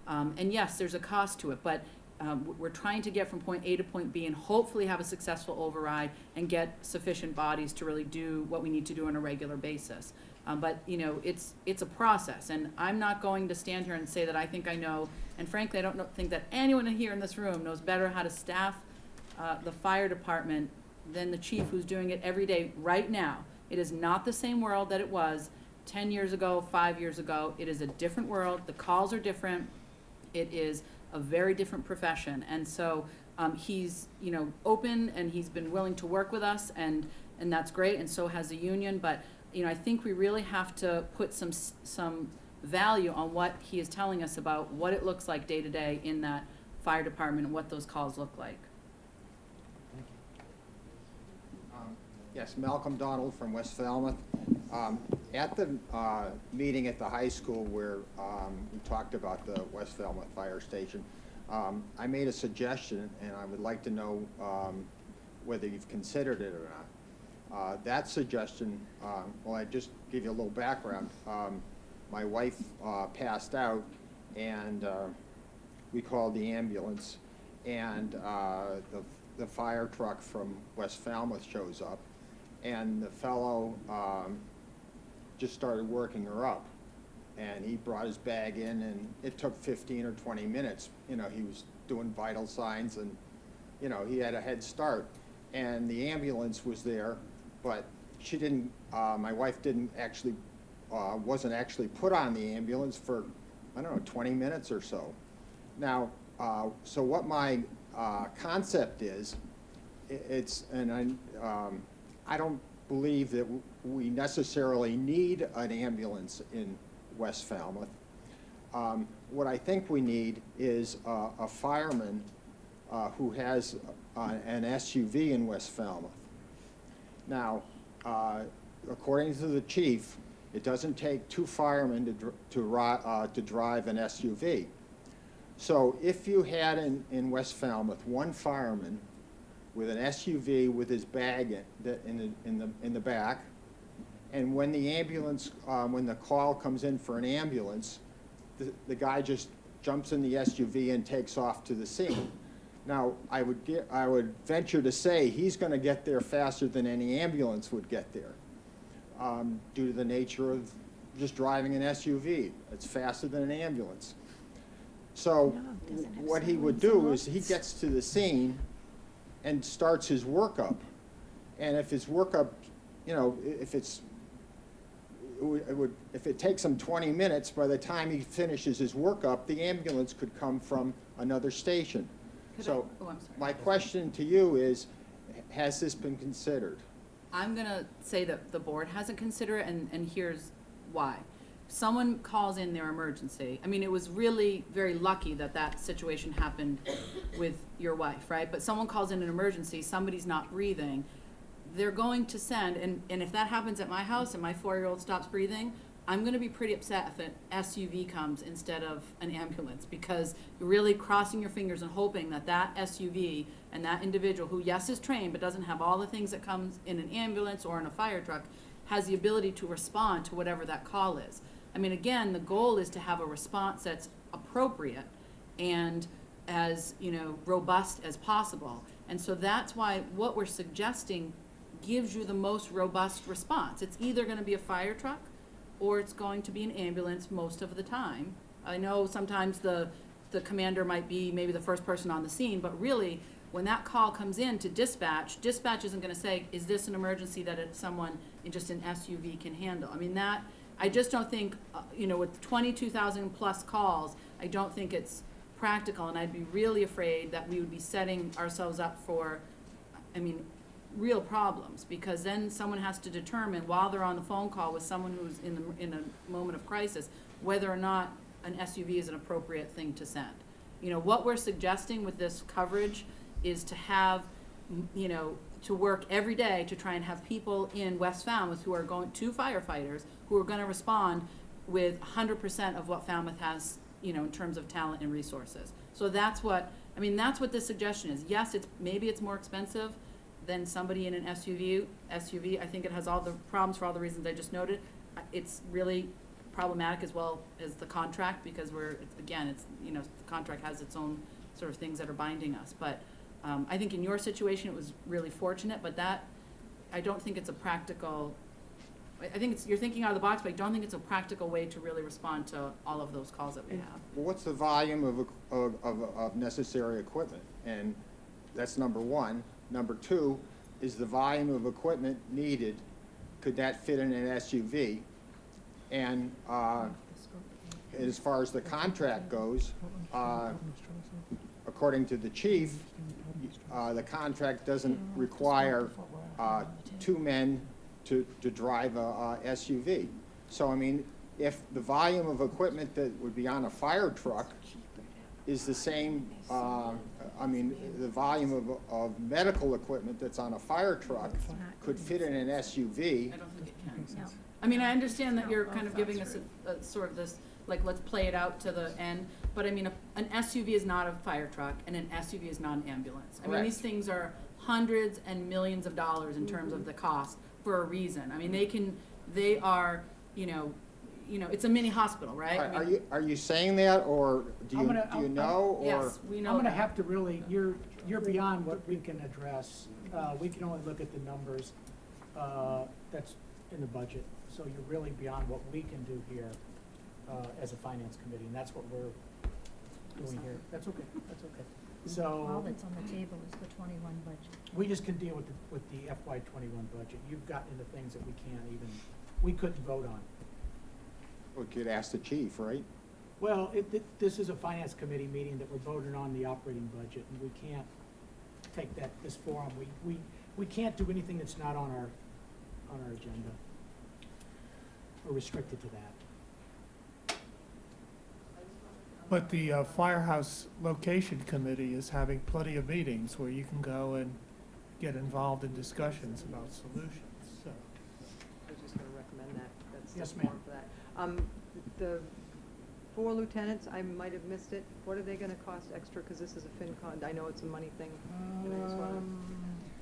And yes, there's a cost to it, but we're trying to get from point A to point B and hopefully have a successful override and get sufficient bodies to really do what we need to do on a regular basis. But it's a process, and I'm not going to stand here and say that I think I know, and frankly, I don't think that anyone here in this room knows better how to staff the fire department than the chief, who's doing it every day right now. It is not the same world that it was 10 years ago, 5 years ago. It is a different world. The calls are different. It is a very different profession. And so he's, open, and he's been willing to work with us, and that's great, and so has the union. But, I think we really have to put some value on what he is telling us about what it looks like day to day in that fire department and what those calls look like. Yes, Malcolm Donald from West Falmouth. At the meeting at the high school where we talked about the West Falmouth Fire Station, I made a suggestion, and I would like to know whether you've considered it or not. That suggestion, well, I just give you a little background. My wife passed out, and we called the ambulance, and the fire truck from West Falmouth shows up, and the fellow just started working her up, and he brought his bag in, and it took 15 or 20 minutes. He was doing vital signs, and he had a head start, and the ambulance was there, but she didn't, my wife didn't actually, wasn't actually put on the ambulance for, I don't know, 20 minutes or so. Now, so what my concept is, and I don't believe that we necessarily need an ambulance in West Falmouth. What I think we need is a fireman who has an SUV in West Falmouth. Now, according to the chief, it doesn't take 2 firemen to drive an SUV. So if you had in West Falmouth 1 fireman with an SUV with his bag in the back, And when the ambulance, when the call comes in for an ambulance, the guy just jumps in the SUV and takes off to the scene. Now, I would venture to say he's gonna get there faster than any ambulance would get there, due to the nature of just driving an SUV. It's faster than an ambulance. So what he would do is he gets to the scene and starts his workup. And if his workup, you know, if it takes him 20 minutes, by the time he finishes his workup, the ambulance could come from another station. So my question to you is, has this been considered? I'm gonna say that the board hasn't considered it, and here's why. Someone calls in their emergency. I mean, it was really very lucky that that situation happened with your wife, right? But someone calls in an emergency, somebody's not breathing, they're going to send, and if that happens at my house and my 4-year-old stops breathing, I'm gonna be pretty upset if an SUV comes instead of an ambulance, because you're really crossing your fingers and hoping that that SUV and that individual, who yes is trained but doesn't have all the things that comes in an ambulance or in a fire truck, has the ability to respond to whatever that call is. I mean, again, the goal is to have a response that's appropriate and as, you know, robust as possible. And so that's why what we're suggesting gives you the most robust response. It's either gonna be a fire truck or it's going to be an ambulance most of the time. I know sometimes the commander might be maybe the first person on the scene, but really, when that call comes in to dispatch, dispatch isn't gonna say, is this an emergency that someone in just an SUV can handle? I mean, that, I just don't think, you know, with 22,000 plus calls, I don't think it's practical, and I'd be really afraid that we would be setting ourselves up for, I mean, real problems, because then someone has to determine while they're on the phone call with someone who's in a moment of crisis, whether or not an SUV is an appropriate thing to send. You know, what we're suggesting with this coverage is to have, you know, to work every day to try and have people in West Falmouth who are going, to firefighters, who are gonna respond with 100% of what Falmouth has, you know, in terms of talent and resources. So that's what, I mean, that's what this suggestion is. Yes, maybe it's more expensive than somebody in an SUV. I think it has all the problems for all the reasons I just noted. It's really problematic as well as the contract, because it's, you know, the contract has its own sort of things that are binding us. But I think in your situation, it was really fortunate, but that, I don't think it's a practical, I think you're thinking out of the box, but I don't think it's a practical way to really respond to all of those calls that we have. Well, what's the volume of necessary equipment? And that's number one. Number two, is the volume of equipment needed, could that fit in an SUV? And as far as the contract goes, according to the chief, the contract doesn't require 2 men to drive a SUV. So, I mean, if the volume of equipment that would be on a fire truck is the same, I mean, the volume of medical equipment that's on a fire truck could fit in an SUV. I don't think it can. I mean, I understand that you're kind of giving us a sort of this, like, let's play it out to the end, but I mean, an SUV is not a fire truck, and an SUV is not an ambulance. I mean, these things are hundreds and millions of dollars in terms of the cost for a reason. I mean, they are, you know, it's a mini hospital, right? I mean, Are you saying that, or do you know, or? Yes, we know I'm gonna that. have to really, you're beyond what we can address. We can only look at the numbers, that's in the budget. So you're really beyond what we can do here, as a finance committee, and that's what we're doing here. That's okay, that's okay. So. All that's on the table is the 21 budget. We just can deal with the FY '21 budget. You've gotten into things that we couldn't vote on. We could ask the chief, right? Well, this is a finance committee meeting that we're voting on the operating budget, and we can't take this forum. We can't do anything that's not on our agenda. We're restricted to that. But the Firehouse Location Committee is having plenty of meetings where you can go and get involved in discussions about solutions, so. I was just gonna recommend that, that's Yes, the ma'am. form for that. The 4 lieutenants, I might have missed it, what are they gonna cost extra, cause this is a FinCon, I know it's a money thing, and I just wanna.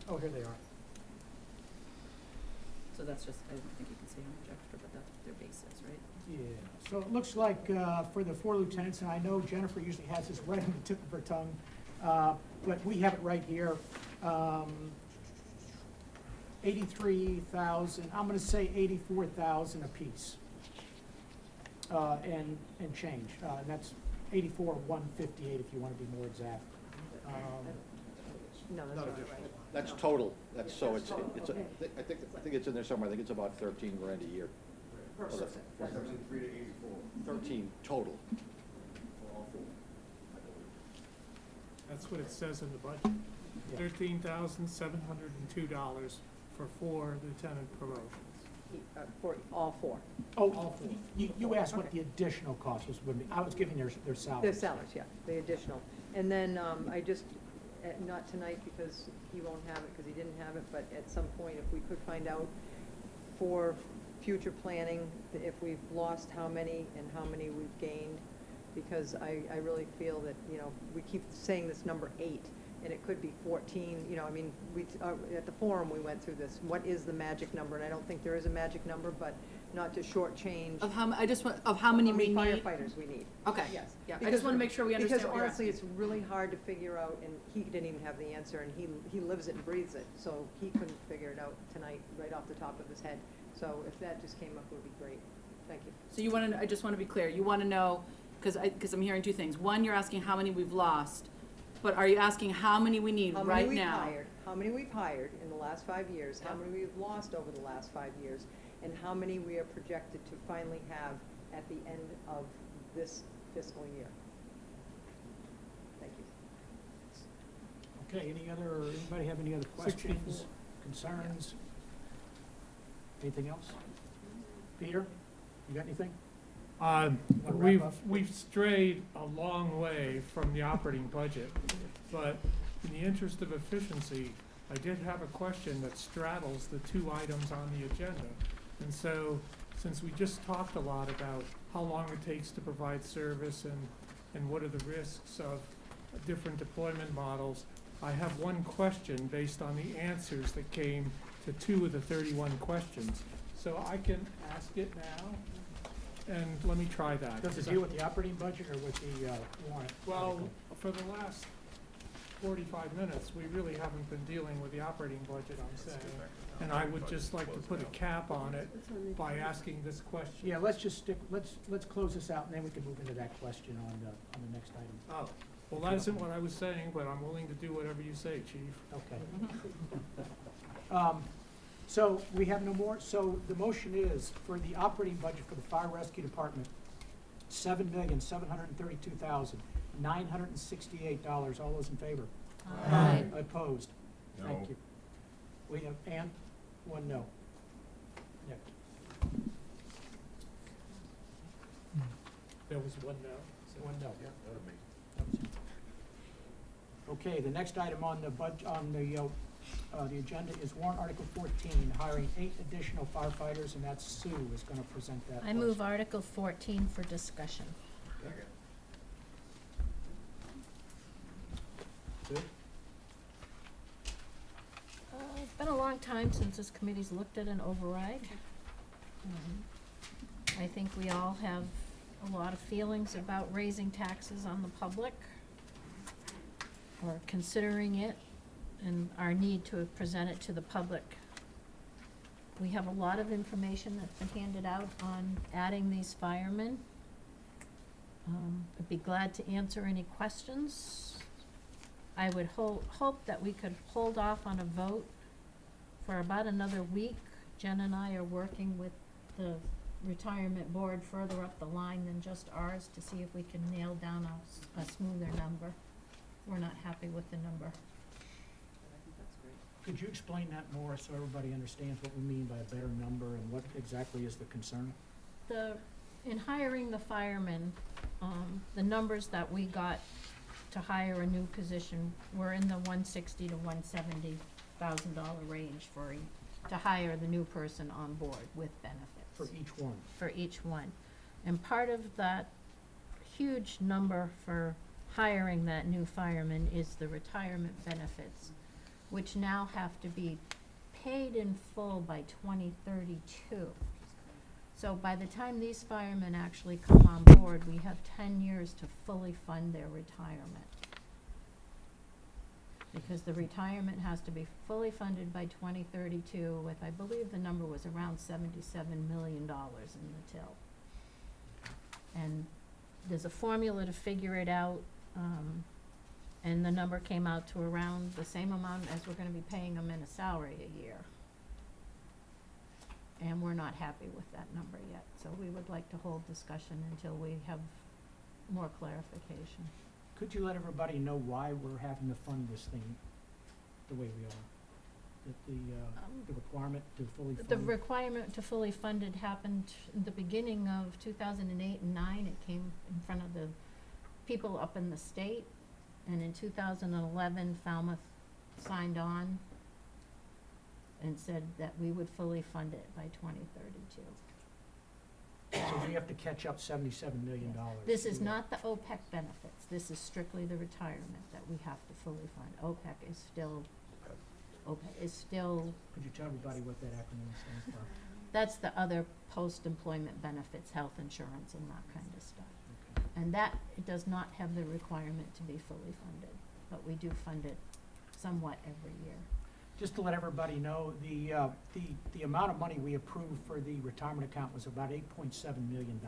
Oh, here they are. So that's just, I don't think you can say how much extra, but that's what their base is, right? Yeah, so it looks like, for the 4 lieutenants, and I know Jennifer usually has this right on the tip of her tongue, but we have it right here. 83,000, I'm gonna say 84,000 apiece. And change, and that's 84,158 if you wanna be more exact. No, that's not right. That's total, that's, so it's, I think it's in there somewhere, I think it's about 13 grand a year. Or the- 73 to 84. 13 total for all four. That's what it says in the budget. $13,702 for 4 lieutenant promotions. For all four. Oh, you asked what the additional cost was, would be. I was giving their salaries. Their salaries, yeah, the additional. And then, I just, not tonight because he won't have it, because he didn't have it, but at some point, if we could find out for future planning, if we've lost how many and how many we've gained, because I really feel that, you know, we keep saying this number 8, and it could be 14, you know, I mean, at the forum, we went through this, what is the magic number? And I don't think there is a magic number, but not to shortchange. Of how, I just want, of how many we need? Firefighters we need. Okay. Yes. Yeah, I just wanna make sure we understand what Because you're honestly, asking. it's really hard to figure out, and he didn't even have the answer, and he lives it and breathes it, so he couldn't figure it out tonight, right off the top of his head. So if that just came up, it would be great. Thank you. So you wanna, I just wanna be clear, you wanna know, cause I'm hearing two things. One, you're asking how many we've lost, but are you asking how many we need right now? How many we've hired in the last 5 years, how many we've lost over the last 5 years, and how many we are projected to finally have at the end of this fiscal year. Thank you. Okay, anybody have any other questions, concerns? Anything else? Peter, you got anything? Wanna wrap up? We've strayed a long way from the operating budget, but in the interest of efficiency, I did have a question that straddles the 2 items on the agenda. And so, since we just talked a lot about how long it takes to provide service and what are the risks of different deployment models, I have one question based on the answers that came to 2 of the 31 questions. So I can ask it now, and let me try that. Does it deal with the operating budget or with the warrant? Well, article? for the last 45 minutes, we really haven't been dealing with the operating budget, I'm saying. And I would just like to put a cap on it by asking this question. Yeah, let's just stick, let's close this out, and then we can move into that question on the next item. Oh, well, that isn't what I was saying, but I'm willing to do whatever you say, chief. Okay. So we have no more, so the motion is for the operating budget for the fire rescue department, $7,732,968. All those in favor? Aye. Opposed? No. Thank you. We have, and, 1 no. Nick? There was 1 no. 1 no. Yeah, that would make. Okay, the next item on the the agenda is warrant article 14, hiring 8 additional firefighters, and that's Sue is gonna present that. I move Article 14 for discussion. Sue? It's been a long time since this committee's looked at an override. I think we all have a lot of feelings about raising taxes on the public, or considering it, and our need to present it to the public. We have a lot of information that's been handed out on adding these firemen. I'd be glad to answer any questions. I would hope that we could hold off on a vote for about another week. Jen and I are working with the retirement board further up the line than just ours to see if we can nail down a smoother number. We're not happy with the number. Could you explain that more so everybody understands what we mean by a better number and what exactly is the concern? In hiring the firemen, the numbers that we got to hire a new position were in the $160,000 to $170,000 range to hire the new person on board with benefits. For each one? For each one. And part of that huge number for hiring that new fireman is the retirement benefits, which now have to be paid in full by 2032. So by the time these firemen actually come on board, we have 10 years to fully fund their retirement. Because the retirement has to be fully funded by 2032 with, I believe the number was around $77 million in the till. And there's a formula to figure it out, and the number came out to around the same amount as we're gonna be paying them in a salary a year. And we're not happy with that number yet, so we would like to hold discussion until we have more clarification. Could you let everybody know why we're having to fund this thing the way we are? That the requirement to fully fund? The requirement to fully fund it happened in the beginning of 2008 and 9. It came in front of the people up in the state. And in 2011, Falmouth signed on and said that we would fully fund it by 2032. So we have to catch up $77 million. This is not the OPEC benefits. This is strictly the retirement that we have to fully fund. OPEC is still, Could you tell everybody what that acronym stands for? that's the other post-employment benefits, health insurance and that kind of stuff. And that, it does not have the requirement to be fully funded, but we do fund it somewhat every year. Just to let everybody know, the amount of money we approved for the retirement account was about $8.7 million.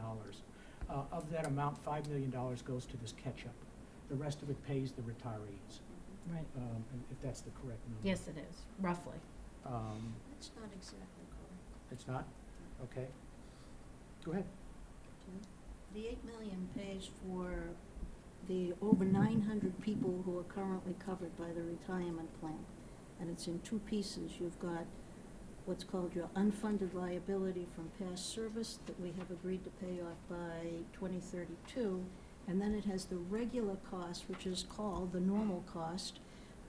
Of that amount, $5 million goes to this catch-up. The rest of it pays the retirees, Right. If that's the correct number. Yes, it is, roughly. That's not exactly correct. It's not? Okay. Go ahead. The 8 million pays for the over 900 people who are currently covered by the retirement plan. And it's in two pieces. You've got what's called your unfunded liability from past service that we have agreed to pay off by 2032. And then it has the regular cost, which is called the normal cost,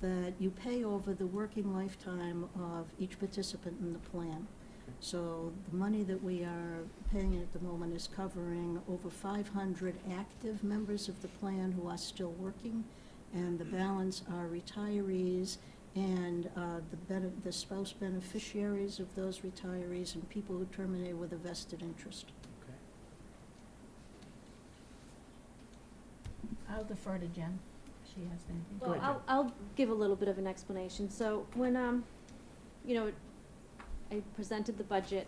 that you pay over the working lifetime of each participant in the plan. So the money that we are paying at the moment is covering over 500 active members of the plan who are still working, and the balance are retirees and the spouse beneficiaries of those retirees and people who terminate with a vested interest. Okay. I'll defer to Jen, if she has anything. Go ahead, Jen. Well, I'll give a little bit of an explanation. So when, I presented the budget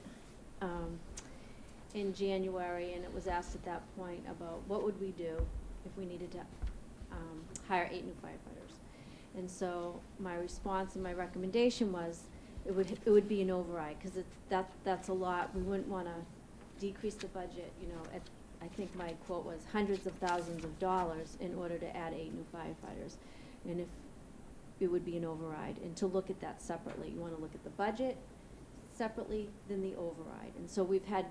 in January, and it was asked at that point about what would we do if we needed to hire 8 new firefighters. And so my response and my recommendation was it would be an override, because that's a lot. We wouldn't want to decrease the budget, I think my quote was hundreds of thousands of dollars in order to add 8 new firefighters. And if it would be an override, and to look at that separately. You want to look at the budget separately than the override. And so we've had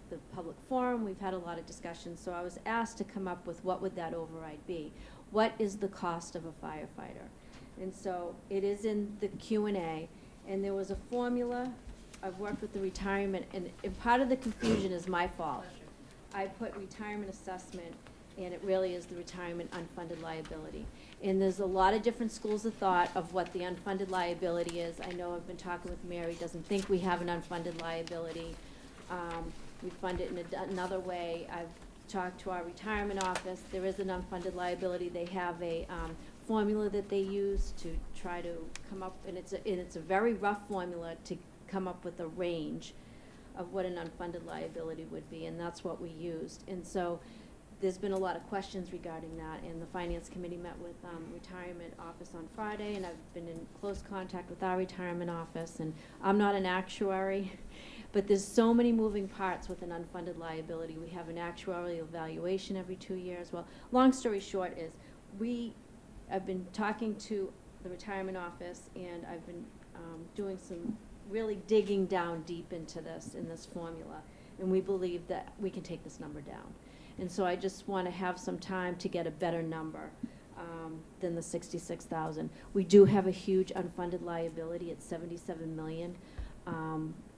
the public forum, we've had a lot of discussions, so I was asked to come up with what would that override be? What is the cost of a firefighter? And so it is in the Q&A, and there was a formula. I've worked with the retirement, and part of the confusion is my fault. I put retirement assessment, and it really is the retirement unfunded liability. And there's a lot of different schools of thought of what the unfunded liability is. I know I've been talking with Mary, doesn't think we have an unfunded liability. We fund it in another way. I've talked to our retirement office. There is an unfunded liability. They have a formula that they use to try to come up, and it's a very rough formula to come up with a range of what an unfunded liability would be, and that's what we used. And so there's been a lot of questions regarding that, and the Finance Committee met with retirement office on Friday, and I've been in close contact with our retirement office, and I'm not an actuary, but there's so many moving parts with an unfunded liability. We have an actuarial evaluation every 2 years. Well, long story short is I've been talking to the retirement office, and I've been doing some really digging down deep into this, in this formula, and we believe that we can take this number down. And so I just want to have some time to get a better number than the 66,000. We do have a huge unfunded liability at 77 million.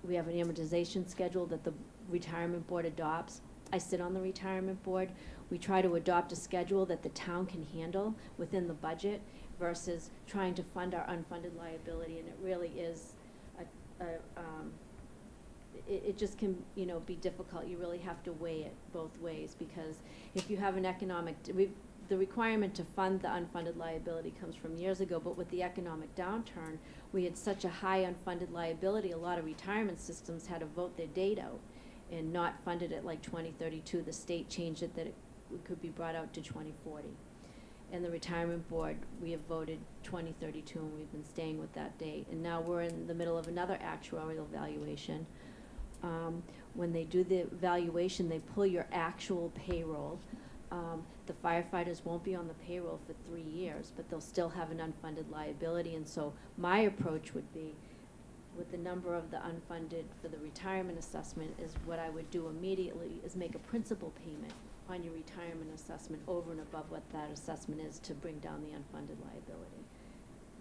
We have an amortization schedule that the retirement board adopts. I sit on the retirement board. We try to adopt a schedule that the town can handle within the budget versus trying to fund our unfunded liability, and it really is it just can, you know, be difficult. You really have to weigh it both ways, because if you have an economic, the requirement to fund the unfunded liability comes from years ago, but with the economic downturn, we had such a high unfunded liability, a lot of retirement systems had to vote their date out and not fund it at like 2032. The state changed it that it could be brought out to 2040. And the retirement board, we have voted 2032, and we've been staying with that date. And now we're in the middle of another actuarial valuation. When they do the valuation, they pull your actual payroll. The firefighters won't be on the payroll for 3 years, but they'll still have an unfunded liability. And so my approach would be, with the number of the unfunded for the retirement assessment, is what I would do immediately is make a principal payment on your retirement assessment over and above what that assessment is, to bring down the unfunded liability,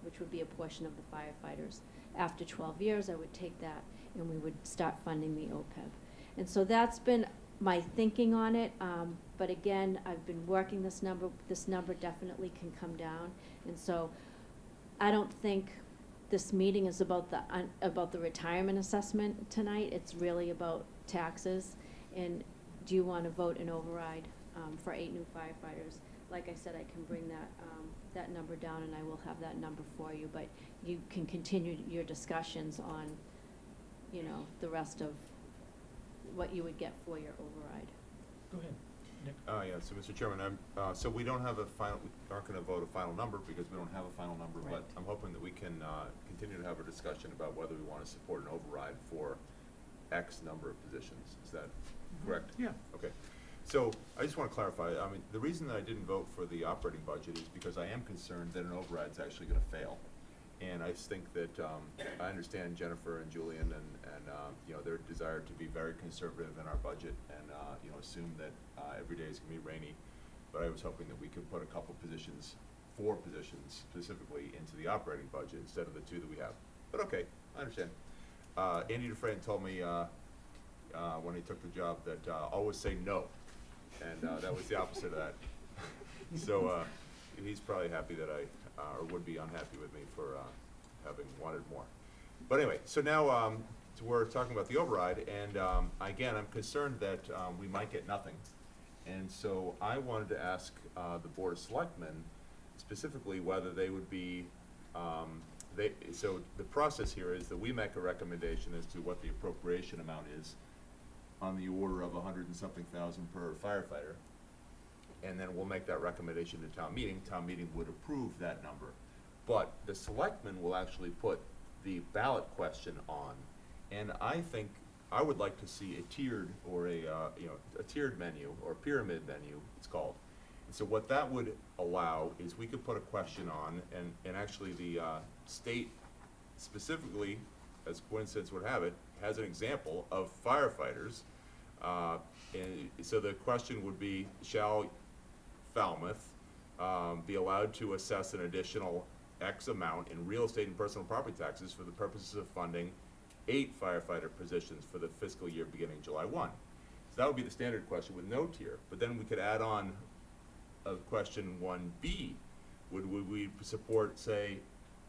which would be a portion of the firefighters. After 12 years, I would take that and we would start funding the OPEB. And so that's been my thinking on it, but again, I've been working this number definitely can come down. And so I don't think this meeting is about the retirement assessment tonight. It's really about taxes. And do you want to vote an override for 8 new firefighters? Like I said, I can bring that number down, and I will have that number for you, but you can continue your discussions on, you know, the rest of what you would get for your override. Go ahead, Nick. Yeah, so Mr. Chairman, so we don't have we aren't gonna vote a final number because we don't have a final number, but I'm hoping that we can, continue to have a discussion about whether we wanna support an override for X number of positions. Is that correct? Yeah. Okay. So I just want to clarify, I mean, the reason that I didn't vote for the operating budget is because I am concerned that an override is actually going to fail. And I just think that, I understand Jennifer and Julian and you know, their desire to be very conservative in our budget and, you know, assume that every day is going to be rainy. But I was hoping that we could put a couple positions, 4 positions specifically, into the operating budget instead of the 2 that we have. But okay, I understand. Andy Dufresne told me when he took the job that always say no. And that was the opposite of that. So he's probably happy that or would be unhappy with me for having wanted more. But anyway, so now so we're talking about the override, and again, I'm concerned that we might get nothing. And so I wanted to ask the Board of Selectmen specifically whether they would be, so the process here is that we make a recommendation as to what the appropriation amount is, on the order of 100 and something thousand per firefighter. And then we'll make that recommendation to town meeting. Town meeting would approve that number. But the selectmen will actually put the ballot question on. And I think I would like to see a tiered or a tiered menu or pyramid menu, it's called. And so what that would allow is we could put a question on, and actually the state specifically, as coincidence would have it, has an example of firefighters. And so the question would be, shall Falmouth be allowed to assess an additional X amount in real estate and personal property taxes for the purposes of funding 8 firefighter positions for the fiscal year beginning July 1? So that would be the standard question with no tier. But then we could add on a question 1B. Would we support, say,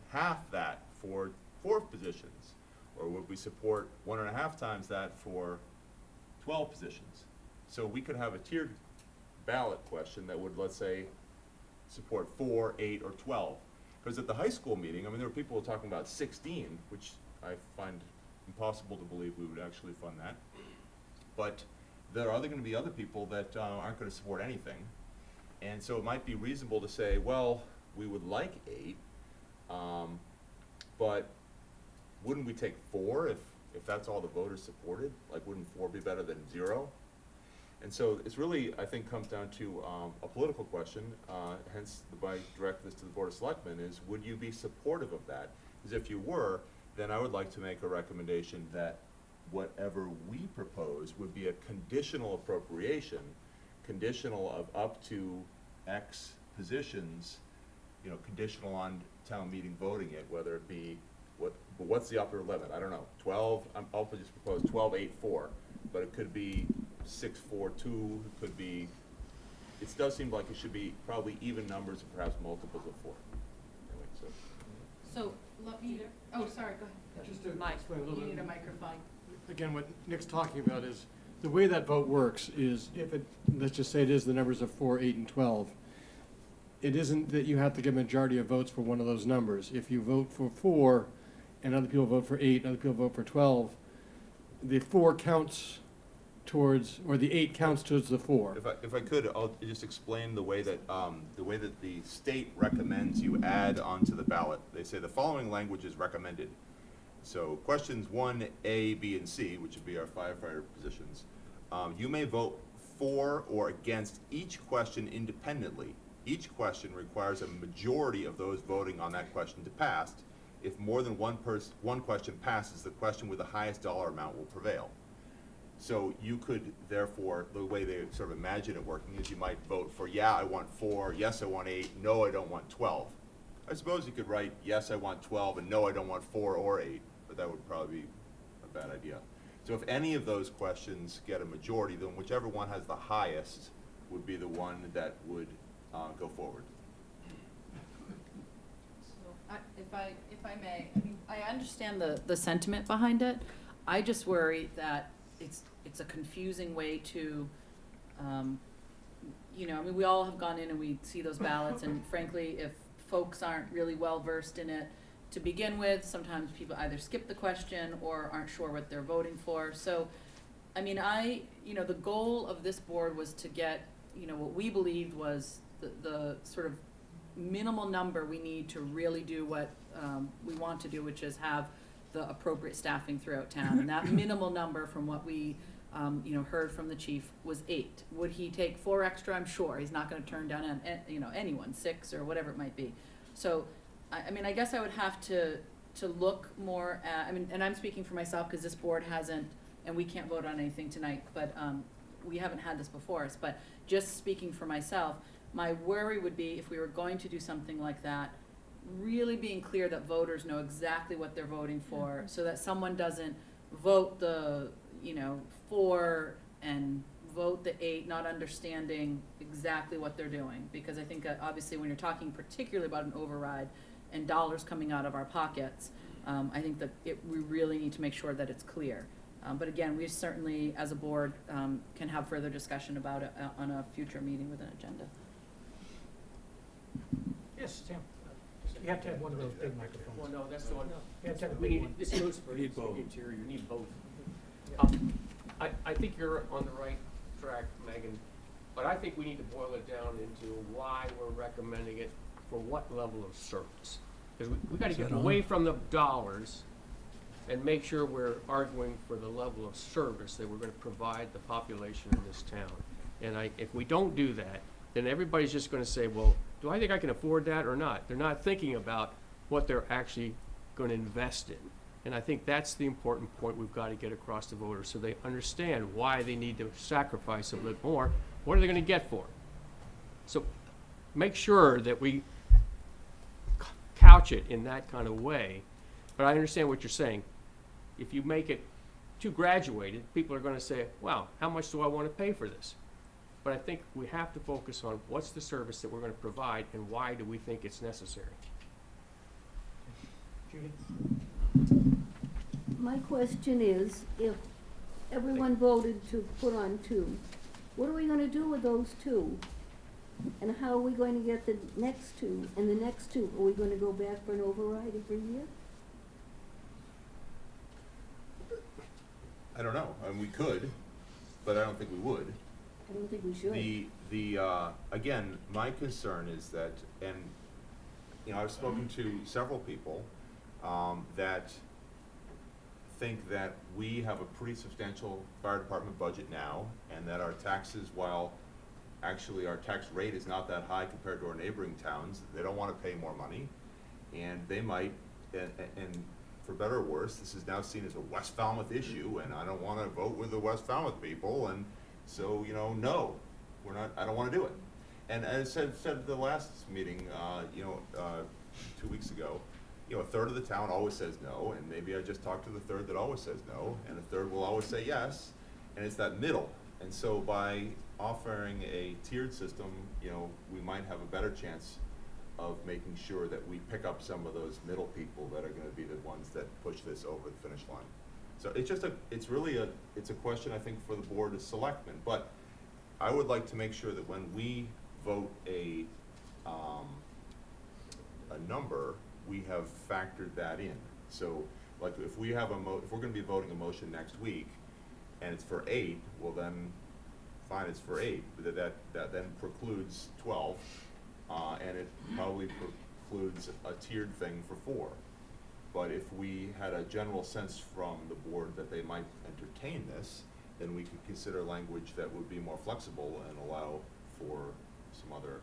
half that for 4 positions? Or would we support 1.5 times that for 12 positions? So we could have a tiered ballot question that would, let's say, support 4, 8, or 12. Because at the high school meeting, I mean, there were people talking about 16, which I find impossible to believe we would actually fund that. But there are going to be other people that aren't going to support anything. And so it might be reasonable to say, well, we would like 8, but wouldn't we take 4 if that's all the voters supported? Like, wouldn't 4 be better than 0? And so it's really, I think, comes down to a political question, hence I direct this to the Board of Selectmen, is would you be supportive of that? Because if you were, then I would like to make a recommendation that whatever we propose would be a conditional appropriation, conditional of up to X positions, you know, conditional on town meeting voting it, whether it be, what's the upper limit? I don't know, 12, I'll just propose 12, 8, 4, but it could be 6, 4, 2, it could be, it does seem like it should be probably even numbers and perhaps multiples of 4. Anyway, So Oh, sorry, go ahead. Just to Mike, explain a little you bit. need a microphone. Again, what Nick's talking about is, the way that vote works is if it, let's just say it is the numbers of 4, 8, and 12, it isn't that you have to get a majority of votes for one of those numbers. If you vote for 4 and other people vote for 8 and other people vote for 12, the 4 counts towards, or the 8 counts towards the 4. If I could, I'll just explain the way that the state recommends you add onto the ballot. They say the following language is recommended. So questions 1A, B, and C, which would be our firefighter positions, you may vote for or against each question independently. Each question requires a majority of those voting on that question to pass. If more than one question passes, the question with the highest dollar amount will prevail. So you could, therefore, the way they sort of imagine it working is you might vote for, yeah, I want 4, yes, I want 8, no, I don't want 12. I suppose you could write, yes, I want 12, and no, I don't want 4 or 8, but that would probably be a bad idea. So if any of those questions get a majority, then whichever one has the highest would be the one that would go forward. So, if I may, I mean, I understand the sentiment behind it. I just worry that it's a confusing way to, you know, I mean, we all have gone in and we see those ballots, and frankly, if folks aren't really well versed in it to begin with, sometimes people either skip the question or aren't sure what they're voting for. So, I mean, you know, the goal of this board was to get, you know, what we believed was the sort of minimal number we need to really do what we want to do, which is have the appropriate staffing throughout town. And that minimal number, from what we you know, heard from the chief, was 8. Would he take 4 extra? I'm sure he's not going to turn down you know, anyone, 6 or whatever it might be. So, I mean, I guess I would have to look more at, I mean, and I'm speaking for myself because this board hasn't, and we can't vote on anything tonight, but we haven't had this before us. But just speaking for myself, my worry would be, if we were going to do something like that, really being clear that voters know exactly what they're voting for, so that someone doesn't vote the, you know, 4 and vote the 8, not understanding exactly what they're doing. Because I think obviously when you're talking particularly about an override and dollars coming out of our pockets, I think that we really need to make sure that it's clear. But again, we certainly, as a board, can have further discussion about it on a future meeting with an agenda. Yes, Sam. You have to have one of those big microphones. Well, no, that's the one. You have to have a We big need, one. this goes for You each need both. interior, you need both. I think you're on the right track, Megan, but I think we need to boil it down into why we're recommending it for what level of service. Because we gotta get away from the dollars and make sure we're arguing for the level of service that we're gonna provide the population in this town. And if we don't do that, then everybody's just gonna say, well, do I think I can afford that or not? They're not thinking about what they're actually gonna invest in. And I think that's the important point we've got to get across to voters, so they understand why they need to sacrifice a bit more. What are they gonna get for it? So make sure that we couch it in that kind of way. But I understand what you're saying. If you make it too graduated, people are gonna say, wow, how much do I wanna pay for this? But I think we have to focus on what's the service that we're gonna provide and why do we think it's necessary. Judy? My question is, if everyone voted to put on 2, what are we gonna do with those 2? And how are we going to get the next 2 and the next 2? Are we gonna go back for an override every year? I don't know. I mean, we could, but I don't think we would. I don't think we should. Again, my concern is that, and, you know, I've spoken to several people, that think that we have a pretty substantial fire department budget now, and that our taxes, while actually our tax rate is not that high compared to our neighboring towns, they don't wanna pay more money, and they might, and for better or worse, this is now seen as a West Falmouth issue, and I don't wanna vote with the West Falmouth people, and so, you know, no, I don't wanna do it. And as I said at the last meeting, 2 weeks ago, you know, a third of the town always says no, and maybe I just talked to the third that always says no, and a third will always say yes, and it's that middle. And so by offering a tiered system, you know, we might have a better chance of making sure that we pick up some of those middle people that are gonna be the ones that push this over the finish line. So it's really a question, I think, for the board of selectmen, but I would like to make sure that when we vote a number, we have factored that in. So, like, if we have if we're gonna be voting a motion next week, and it's for 8, well then, fine, it's for 8, but that then precludes 12, and it probably precludes a tiered thing for 4. But if we had a general sense from the board that they might entertain this, then we could consider language that would be more flexible and allow for some other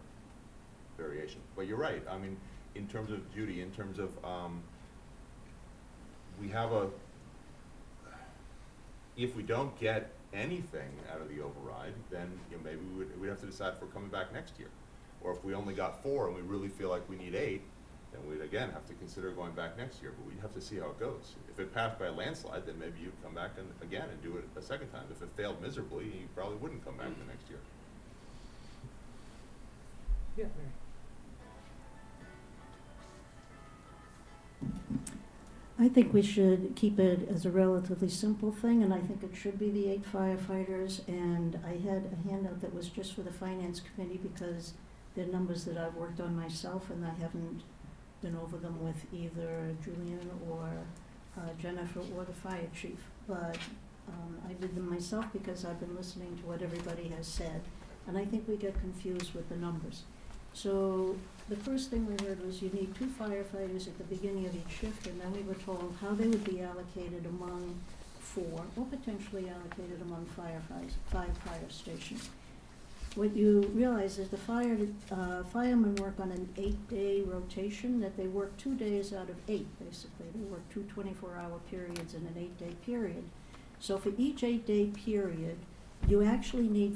variation. But you're right, I mean, in terms of, Judy, in terms of, we have if we don't get anything out of the override, then, you know, maybe we'd have to decide if we're coming back next year. Or if we only got 4 and we really feel like we need 8, then we'd again have to consider going back next year, but we'd have to see how it goes. If it passed by a landslide, then maybe you'd come back again and do it a second time. If it failed miserably, you probably wouldn't come back the next year. Yeah, I think we should keep it as a relatively simple thing, and I think it should be the 8 firefighters. And I had a handout that was just for the finance committee because they're numbers that I've worked on myself, and I haven't been over them with either Julian or Jennifer or the fire chief. But I did them myself because I've been listening to what everybody has said, and I think we get confused with the numbers. So the first thing we heard was you need 2 firefighters at the beginning of each shift, and then we were told how they would be allocated among 4, or potentially allocated among 5 fire stations. What you realize is the firemen work on an 8-day rotation, that they work 2 days out of 8, basically. They work 2 24-hour periods in an 8-day period. So for each 8-day period, you actually need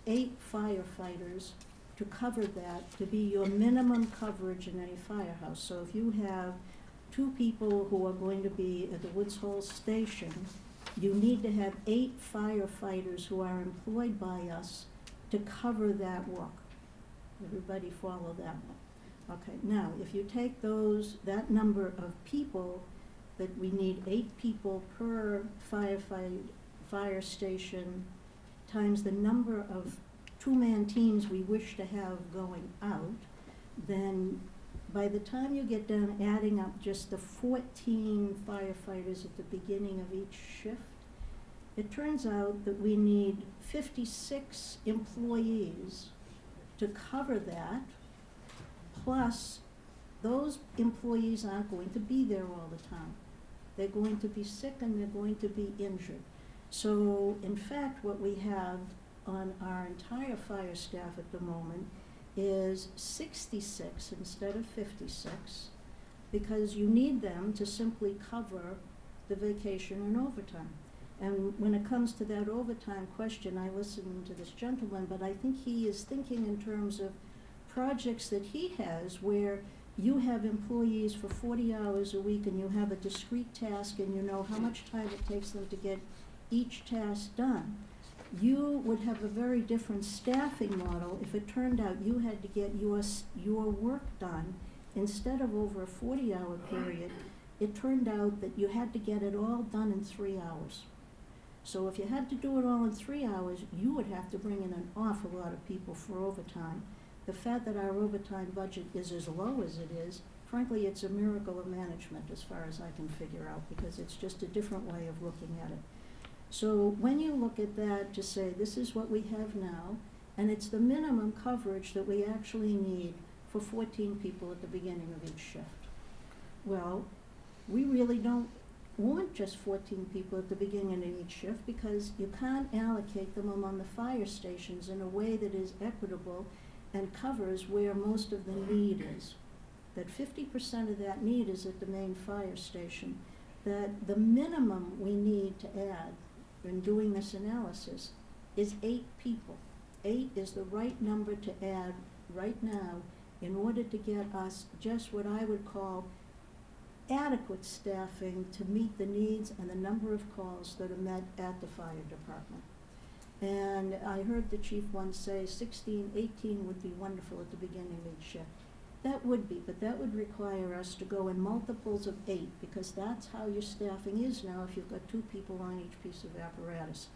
8 firefighters to cover that, to be your minimum coverage in any firehouse. So if you have 2 people who are going to be at the Woods Hole Station, you need to have 8 firefighters who are employed by us to cover that work. Everybody follow that one. Okay, now, if you take that number of people, that we need 8 people per fire station, times the number of 2-man teams we wish to have going out, then by the time you get done adding up just the 14 firefighters at the beginning of each shift, it turns out that we need 56 employees to cover that, plus those employees aren't going to be there all the time. They're going to be sick and they're going to be injured. So in fact, what we have on our entire fire staff at the moment is 66 instead of 56, because you need them to simply cover the vacation and overtime. And when it comes to that overtime question, I listened to this gentleman, but I think he is thinking in terms of projects that he has where you have employees for 40 hours a week and you have a discrete task and you know how much time it takes them to get each task done. You would have a very different staffing model if it turned out you had to get your work done instead of over a 40-hour period. It turned out that you had to get it all done in 3 hours. So if you had to do it all in 3 hours, you would have to bring in an awful lot of people for overtime. The fact that our overtime budget is as low as it is, frankly, it's a miracle of management as far as I can figure out, because it's just a different way of looking at it. So when you look at that to say this is what we have now, and it's the minimum coverage that we actually need for 14 people at the beginning of each shift. Well, we really don't want just 14 people at the beginning of each shift, because you can't allocate them among the fire stations in a way that is equitable and covers where most of the need is. That 50% of that need is at the main fire station. That the minimum we need to add in doing this analysis is 8 people. 8 is the right number to add right now in order to get us just what I would call adequate staffing to meet the needs and the number of calls that are met at the fire department. And I heard the chief once say 16, 18 would be wonderful at the beginning of each shift. That would be, but that would require us to go in multiples of 8, because that's how your staffing is now if you've got 2 people on each piece of apparatus.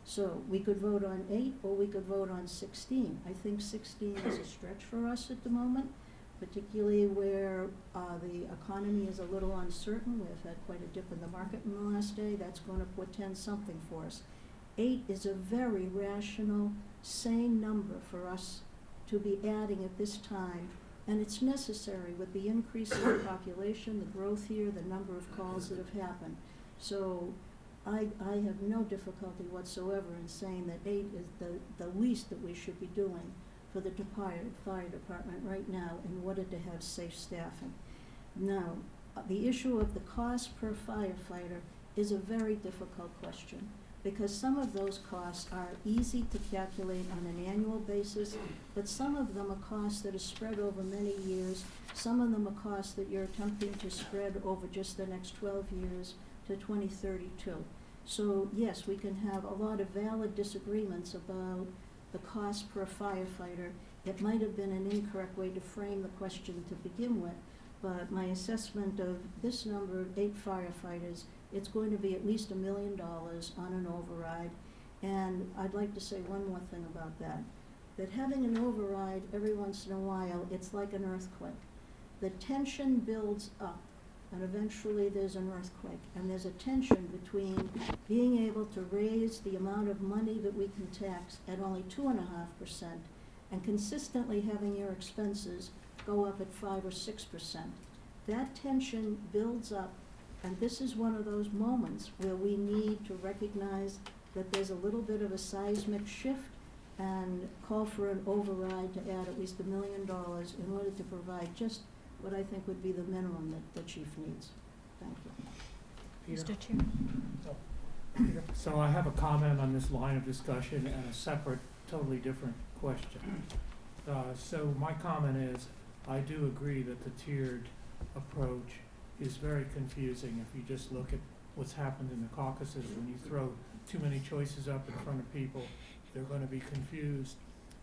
So we could vote on 8, or we could vote on 16. I think 16 is a stretch for us at the moment, particularly where the economy is a little uncertain. We've had quite a dip in the market in the last day. That's going to portend something for us. 8 is a very rational, sane number for us to be adding at this time, and it's necessary with the increase in the population, the growth here, the number of calls that have happened. So I have no difficulty whatsoever in saying that 8 is the least that we should be doing for the fire department right now in order to have safe staffing. Now, the issue of the cost per firefighter is a very difficult question, because some of those costs are easy to calculate on an annual basis, but some of them are costs that are spread over many years. Some of them are costs that you're attempting to spread over just the next 12 years to 2032. So yes, we can have a lot of valid disagreements about the cost per firefighter. It might have been an incorrect way to frame the question to begin with, but my assessment of this number of 8 firefighters, it's going to be at least $1 million on an override. And I'd like to say one more thing about that having an override every once in a while, it's like an earthquake. The tension builds up, and eventually there's an earthquake. And there's a tension between being able to raise the amount of money that we can tax at only 2.5% and consistently having your expenses go up at 5 or 6%. That tension builds up, and this is one of those moments where we need to recognize that there's a little bit of a seismic shift and call for an override to add at least $1 million in order to provide just what I think would be the minimum that the chief needs. Thank you. Peter? Mr. Chair. So I have a comment on this line of discussion and a separate, totally different question. So my comment is, I do agree that the tiered approach is very confusing if you just look at what's happened in the caucuses. When you throw too many choices up in front of people, they're going to be confused.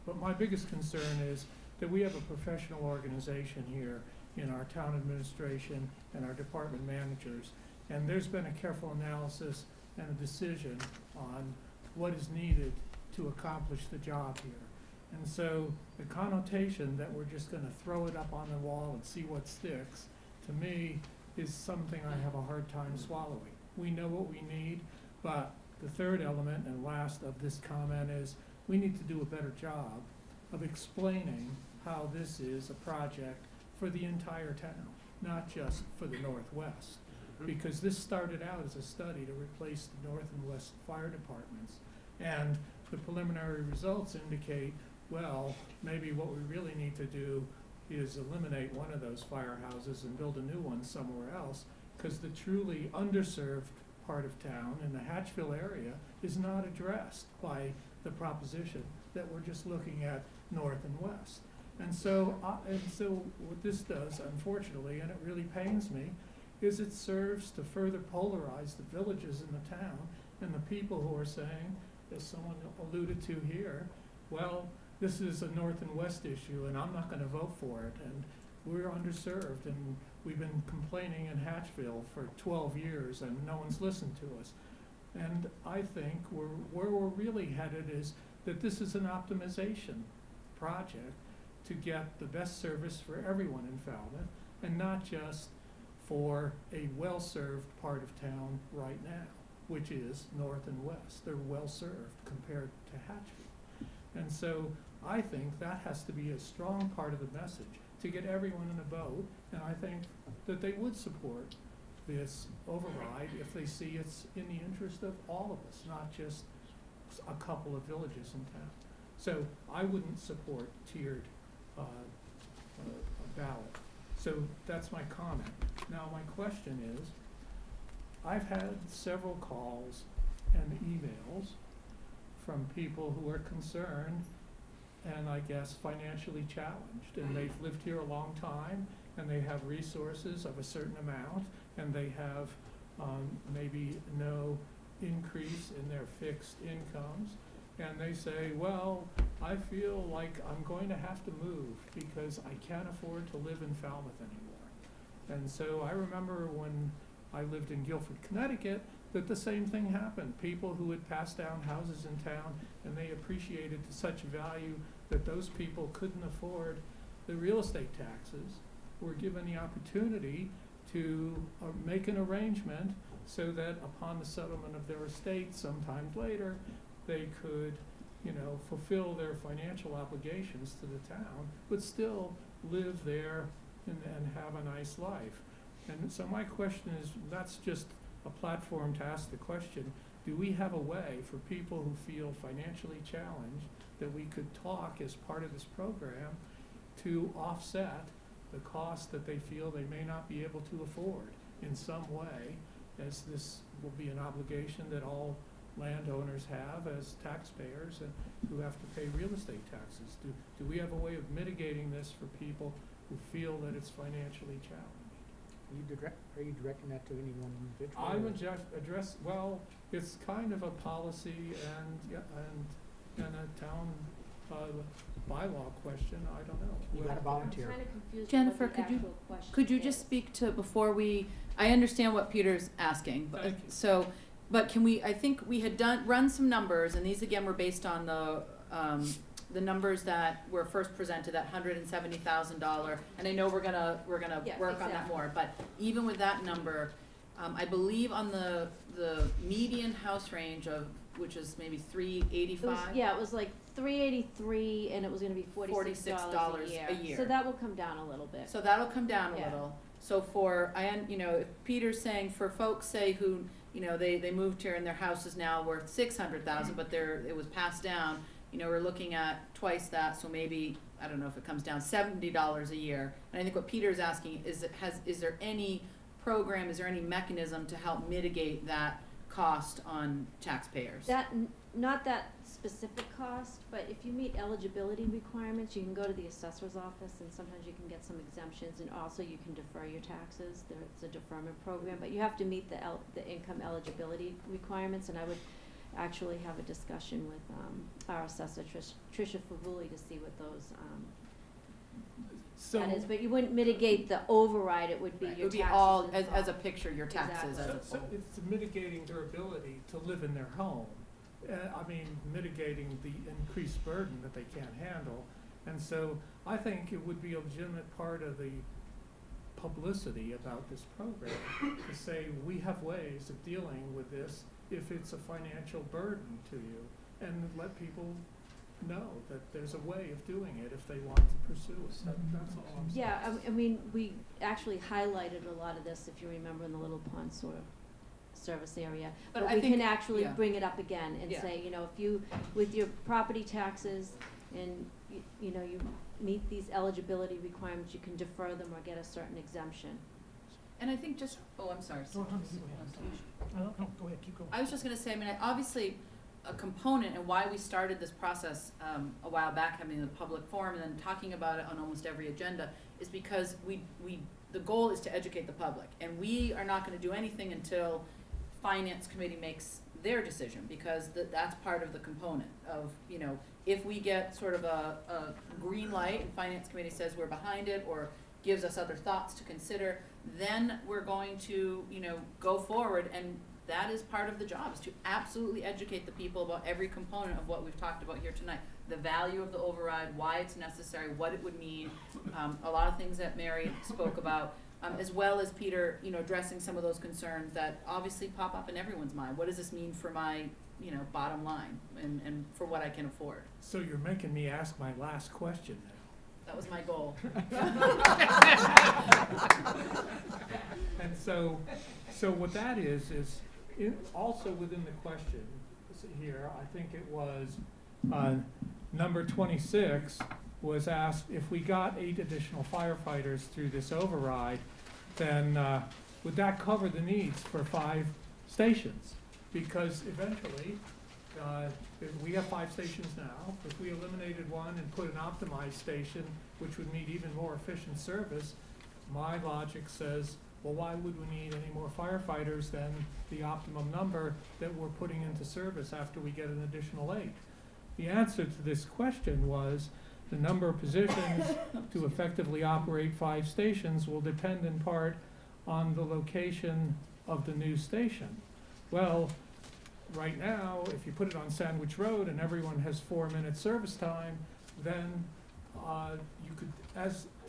But my biggest concern is that we have a professional organization here in our town administration and our department managers, and there's been a careful analysis and a decision on what is needed to accomplish the job here. And so the connotation that we're just going to throw it up on the wall and see what sticks, to me, is something I have a hard time swallowing. We know what we need, but the third element and last of this comment is we need to do a better job of explaining how this is a project for the entire town, not just for the Northwest. Because this started out as a study to replace the North and West fire departments. And the preliminary results indicate, well, maybe what we really need to do is eliminate one of those firehouses and build a new one somewhere else, because the truly underserved part of town in the Hatchville area is not addressed by the proposition that we're just looking at north and west. And so what this does, unfortunately, and it really pains me, is it serves to further polarize the villages in the town and the people who are saying, as someone alluded to here, well, this is a north and west issue and I'm not going to vote for it, and we're underserved, and we've been complaining in Hatchville for 12 years and no one's listened to us. And I think where we're really headed is that this is an optimization project to get the best service for everyone in Falmouth, and not just for a well-served part of town right now, which is north and west. They're well-served compared to Hatchville. And so I think that has to be a strong part of the message to get everyone in a boat, and I think that they would support this override if they see it's in the interest of all of us, not just a couple of villages in town. So I wouldn't support tiered ballot. So that's my comment. Now my question is, I've had several calls and emails from people who are concerned and I guess financially challenged, and they've lived here a long time and they have resources of a certain amount, and they have maybe no increase in their fixed incomes, and they say, well, I feel like I'm going to have to move because I can't afford to live in Falmouth anymore. And so I remember when I lived in Guilford, Connecticut, that the same thing happened. People who had passed down houses in town, and they appreciated to such value that those people couldn't afford the real estate taxes, were given the opportunity to make an arrangement so that upon the settlement of their estate sometimes later, they could, you know, fulfill their financial obligations to the town, but still live there and have a nice life. And so my question is, that's just a platform to ask the question, do we have a way for people who feel financially challenged that we could talk as part of this program to offset the cost that they feel they may not be able to afford in some way, as this will be an obligation that all landowners have as taxpayers and who have to pay real estate taxes? Do we have a way of mitigating this for people who feel that it's financially challenged? Are you directing that to any one individual? I would just address, well, it's kind of a policy and a town bylaw question, I don't know. You gotta volunteer. I'm kind of confused Jennifer, what the could you- actual question Could you is. just speak to, before we, I understand what Peter's asking, but, Thank you. so, but can we, I think we had run some numbers, and these again were based on the numbers that were first presented, that $170,000, and I know we're gonna Yes, work on that exactly. more, but even with that number, I believe on the median house range of, which is maybe It was, $385? yeah, it was like $383, and it was gonna be $46 a year. So that will come down a little bit. So that'll come down a Yeah. little. So for, you know, if Peter's saying for folks, say, who, you know, they moved here and their house is now worth $600,000, but it was passed down, you know, we're looking at twice that, so maybe, I don't know if it comes down $70 a year. And I think what Peter's asking is, is there any program, is there any mechanism to help mitigate that cost on taxpayers? Not that specific cost, but if you meet eligibility requirements, you can go to the assessor's office, and sometimes you can get some exemptions, and also you can defer your taxes. There's a deferment program, but you have to meet the income eligibility requirements, and I would actually have a discussion with our assessor, Tricia Favuli, to see what those, that is, but you wouldn't mitigate the override, it would be Right. your It would taxes. be all, and as a picture, your taxes Exactly. as a So whole. it's mitigating their ability to live in their home. I mean, mitigating the increased burden that they can't handle. And so I think it would be a legitimate part of the publicity about this program to say, we have ways of dealing with this if it's a financial burden to you, and let people know that there's a way of doing it if they want to pursue it. That's all I'm saying. Yeah, I mean, we actually highlighted a lot of this, if you remember, in the Little Pond sort of service area. But But I we think- can actually yeah. bring it up again and Yeah. say, you know, if you, with your property taxes and, you know, you meet these eligibility requirements, you can defer them or get a certain exemption. And I think just, I'm sorry. Go ahead, keep going. I was just gonna say, I mean, obviously, a component and why we started this process a while back, having the public forum and then talking about it on almost every agenda, is because the goal is to educate the public. And we are not gonna do anything until Finance Committee makes their decision, because that's part of the component of, you know, if we get sort of a green light and Finance Committee says we're behind it or gives us other thoughts to consider, then we're going to, you know, go forward, and that is part of the job, is to absolutely educate the people about every component of what we've talked about here tonight. The value of the override, why it's necessary, what it would mean, a lot of things that Mary spoke about, as well as Peter, you know, addressing some of those concerns that obviously pop up in everyone's mind. What does this mean for my, you know, bottom line and for what I can afford? So you're making me ask my last question now. That was my goal. And so what that is also within the question here, I think it was, number 26 was asked, if we got 8 additional firefighters through this override, then would that cover the needs for 5 stations? Because eventually, we have 5 stations now. If we eliminated one and put an optimized station, which would mean even more efficient service, my logic says, well, why would we need any more firefighters than the optimum number that we're putting into service after we get an additional 8? the answer to this question was the number of positions to effectively operate 5 stations will depend in part on the location of the new station. Well, right now, if you put it on Sandwich Road and everyone has 4-minute service time, then you could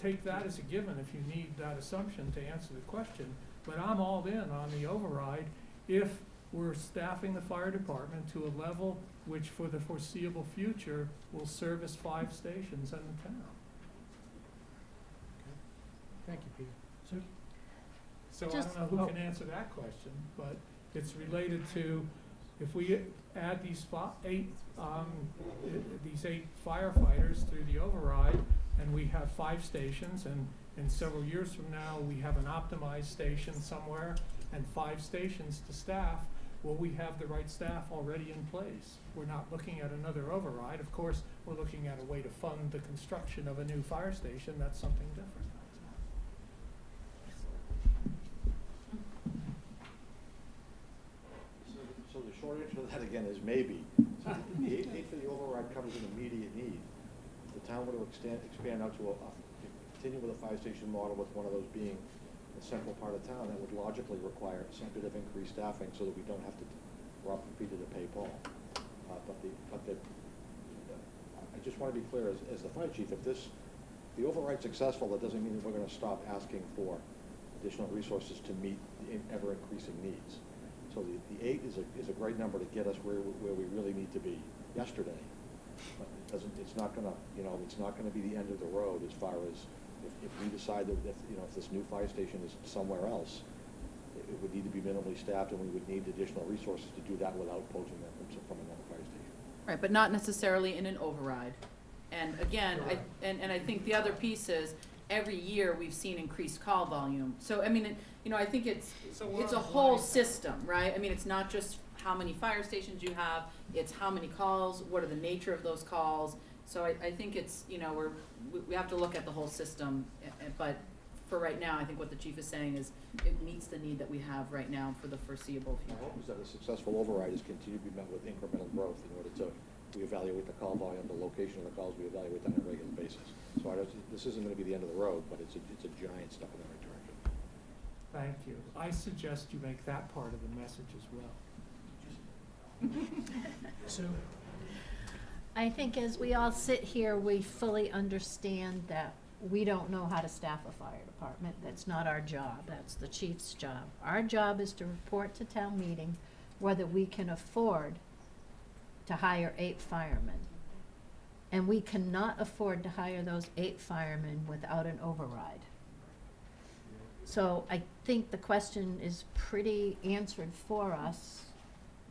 take that as a given if you need that assumption to answer the question. But I'm all in on the override if we're staffing the fire department to a level which for the foreseeable future will service 5 stations in the town. Thank you, Peter. Sue? So I Just- don't know who oh. can answer that question, but it's related to, if we add these 8 firefighters through the override, and we have 5 stations, and several years from now, we have an optimized station somewhere, and 5 stations to staff, will we have the right staff already in place? We're not looking at another override. Of course, we're looking at a way to fund the construction of a new fire station. That's something different. So the short answer to that again is maybe. So the 8 for the override covers an immediate need. If the town were to expand out to continue with a 5-station model with one of those being a central part of town, that would logically require some bit of increased staffing so that we don't have to rob Peter to pay Paul. I just want to be clear, as the fire chief, if the override's successful, that doesn't mean that we're going to stop asking for additional resources to meet the ever-increasing needs. So the 8 is a great number to get us where we really need to be yesterday. But it's not gonna, it's not gonna be the end of the road as far as if we decide that, if this new fire station is somewhere else, it would need to be minimally staffed, and we would need additional resources to do that without poaching them from another fire station. Right, but not necessarily in an override. And again, I think the other piece is, every year we've seen increased call volume. So, I mean, I think it's a whole system, right? I mean, it's not just how many fire stations you have, it's how many calls, what are the nature of those calls. So I think it's, we have to look at the whole system, but for right now, I think what the chief is saying is it meets the need that we have right now for the foreseeable My future. hope is that a successful override is continue to be met with incremental growth in order to, we evaluate the call volume, the location of the calls, we evaluate that on a regular basis. So this isn't gonna be the end of the road, but it's a giant step in the right direction. Thank you. I suggest you make that part of the message as well. Sue? I think as we all sit here, we fully understand that we don't know how to staff a fire department. That's not our job. That's the chief's job. Our job is to report to town meeting whether we can afford to hire 8 firemen. And we cannot afford to hire those 8 firemen without an override. So I think the question is pretty answered for us,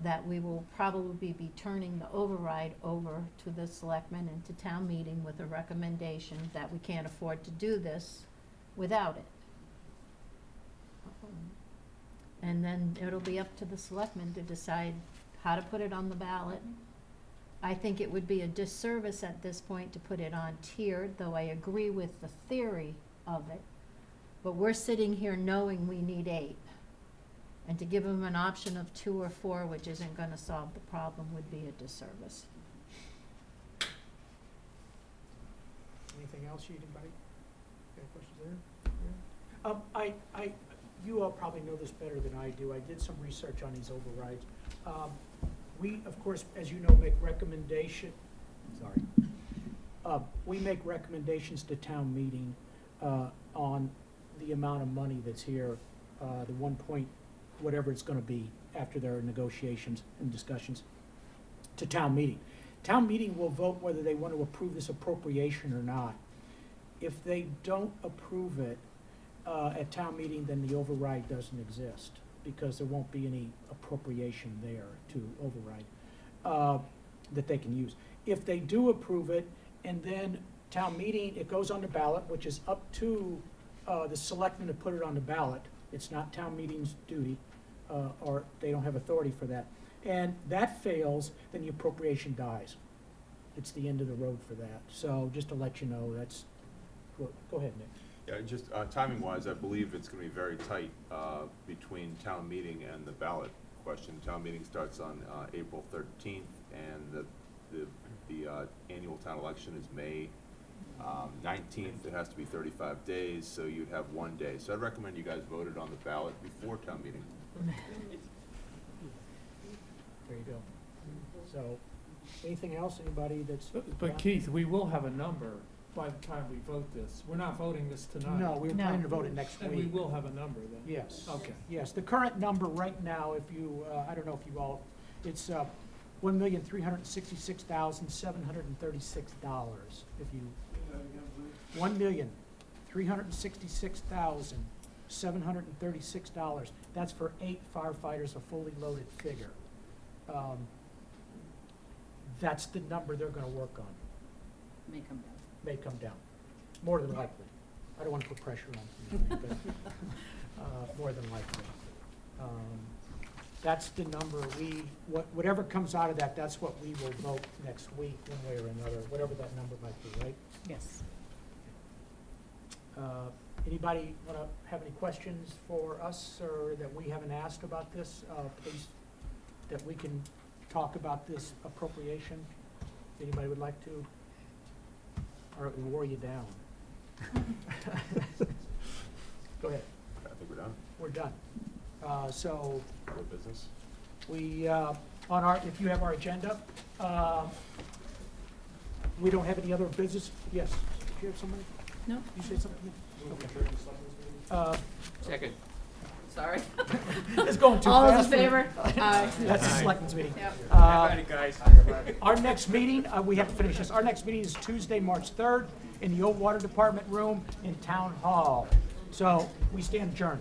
that we will probably be turning the override over to the selectmen and to town meeting with a recommendation that we can't afford to do this without it. And then it'll be up to the selectmen to decide how to put it on the ballot. I think it would be a disservice at this point to put it on tiered, though I agree with the theory of it. But we're sitting here knowing we need 8. And to give them an option of 2 or 4, which isn't gonna solve the problem, would be a disservice. Anything else, anybody? Got questions there? You all probably know this better than I do. I did some research on these overrides. We, of course, as you know, make we make recommendations to town meeting on the amount of money that's here, the 1 point, whatever it's gonna be after their negotiations and discussions, to town meeting. Town meeting will vote whether they want to approve this appropriation or not. If they don't approve it at town meeting, then the override doesn't exist, because there won't be any appropriation there to override that they can use. If they do approve it, and then town meeting, it goes on the ballot, which is up to the selectmen to put it on the ballot. It's not town meeting's duty, or they don't have authority for that. And that fails, then the appropriation dies. It's the end of the road for that. So just to let you know, that's, go ahead, Nick. Yeah, just timing-wise, I believe it's gonna be very tight between town meeting and the ballot question. Town meeting starts on April 13th, and the the annual town election is May 19th. It has to be 35 days, so you'd have 1 day. So I'd recommend you guys voted on the ballot before town meeting. There you go. So, anything else, anybody that's? But Keith, we will have a number by the time we vote this. We're not voting this tonight. No, we were planning to vote it next And we week. will have a number then? Yes. Okay. Yes, the current number right now, if you, I don't know if you all, it's $1,366,736. If you, $1,366,736. That's for 8 firefighters, a fully loaded figure. That's the number they're gonna work on. May come down. May come down, more than likely. I don't want to put pressure on anybody, but more than likely. That's the number whatever comes out of that, that's what we will vote next week, one way or another, whatever that number might be, right? Yes. Anybody want to have any questions for us or that we haven't asked about this? Please, that we can talk about this appropriation. Anybody would like to? Or it will wore you down. Go ahead. I think we're done. We're done. So Other business? we, if you have our agenda, we don't have any other business. Yes, did you have somebody? No. You say something? Okay. Second. Sorry. It's going too fast. All those in favor? Aye. That's the selectmen's meeting. Yep. Guys. Our next meeting, we have to finish this. Our next meeting is Tuesday, March 3rd, in the old Water Department room in Town Hall. So we stand adjourned.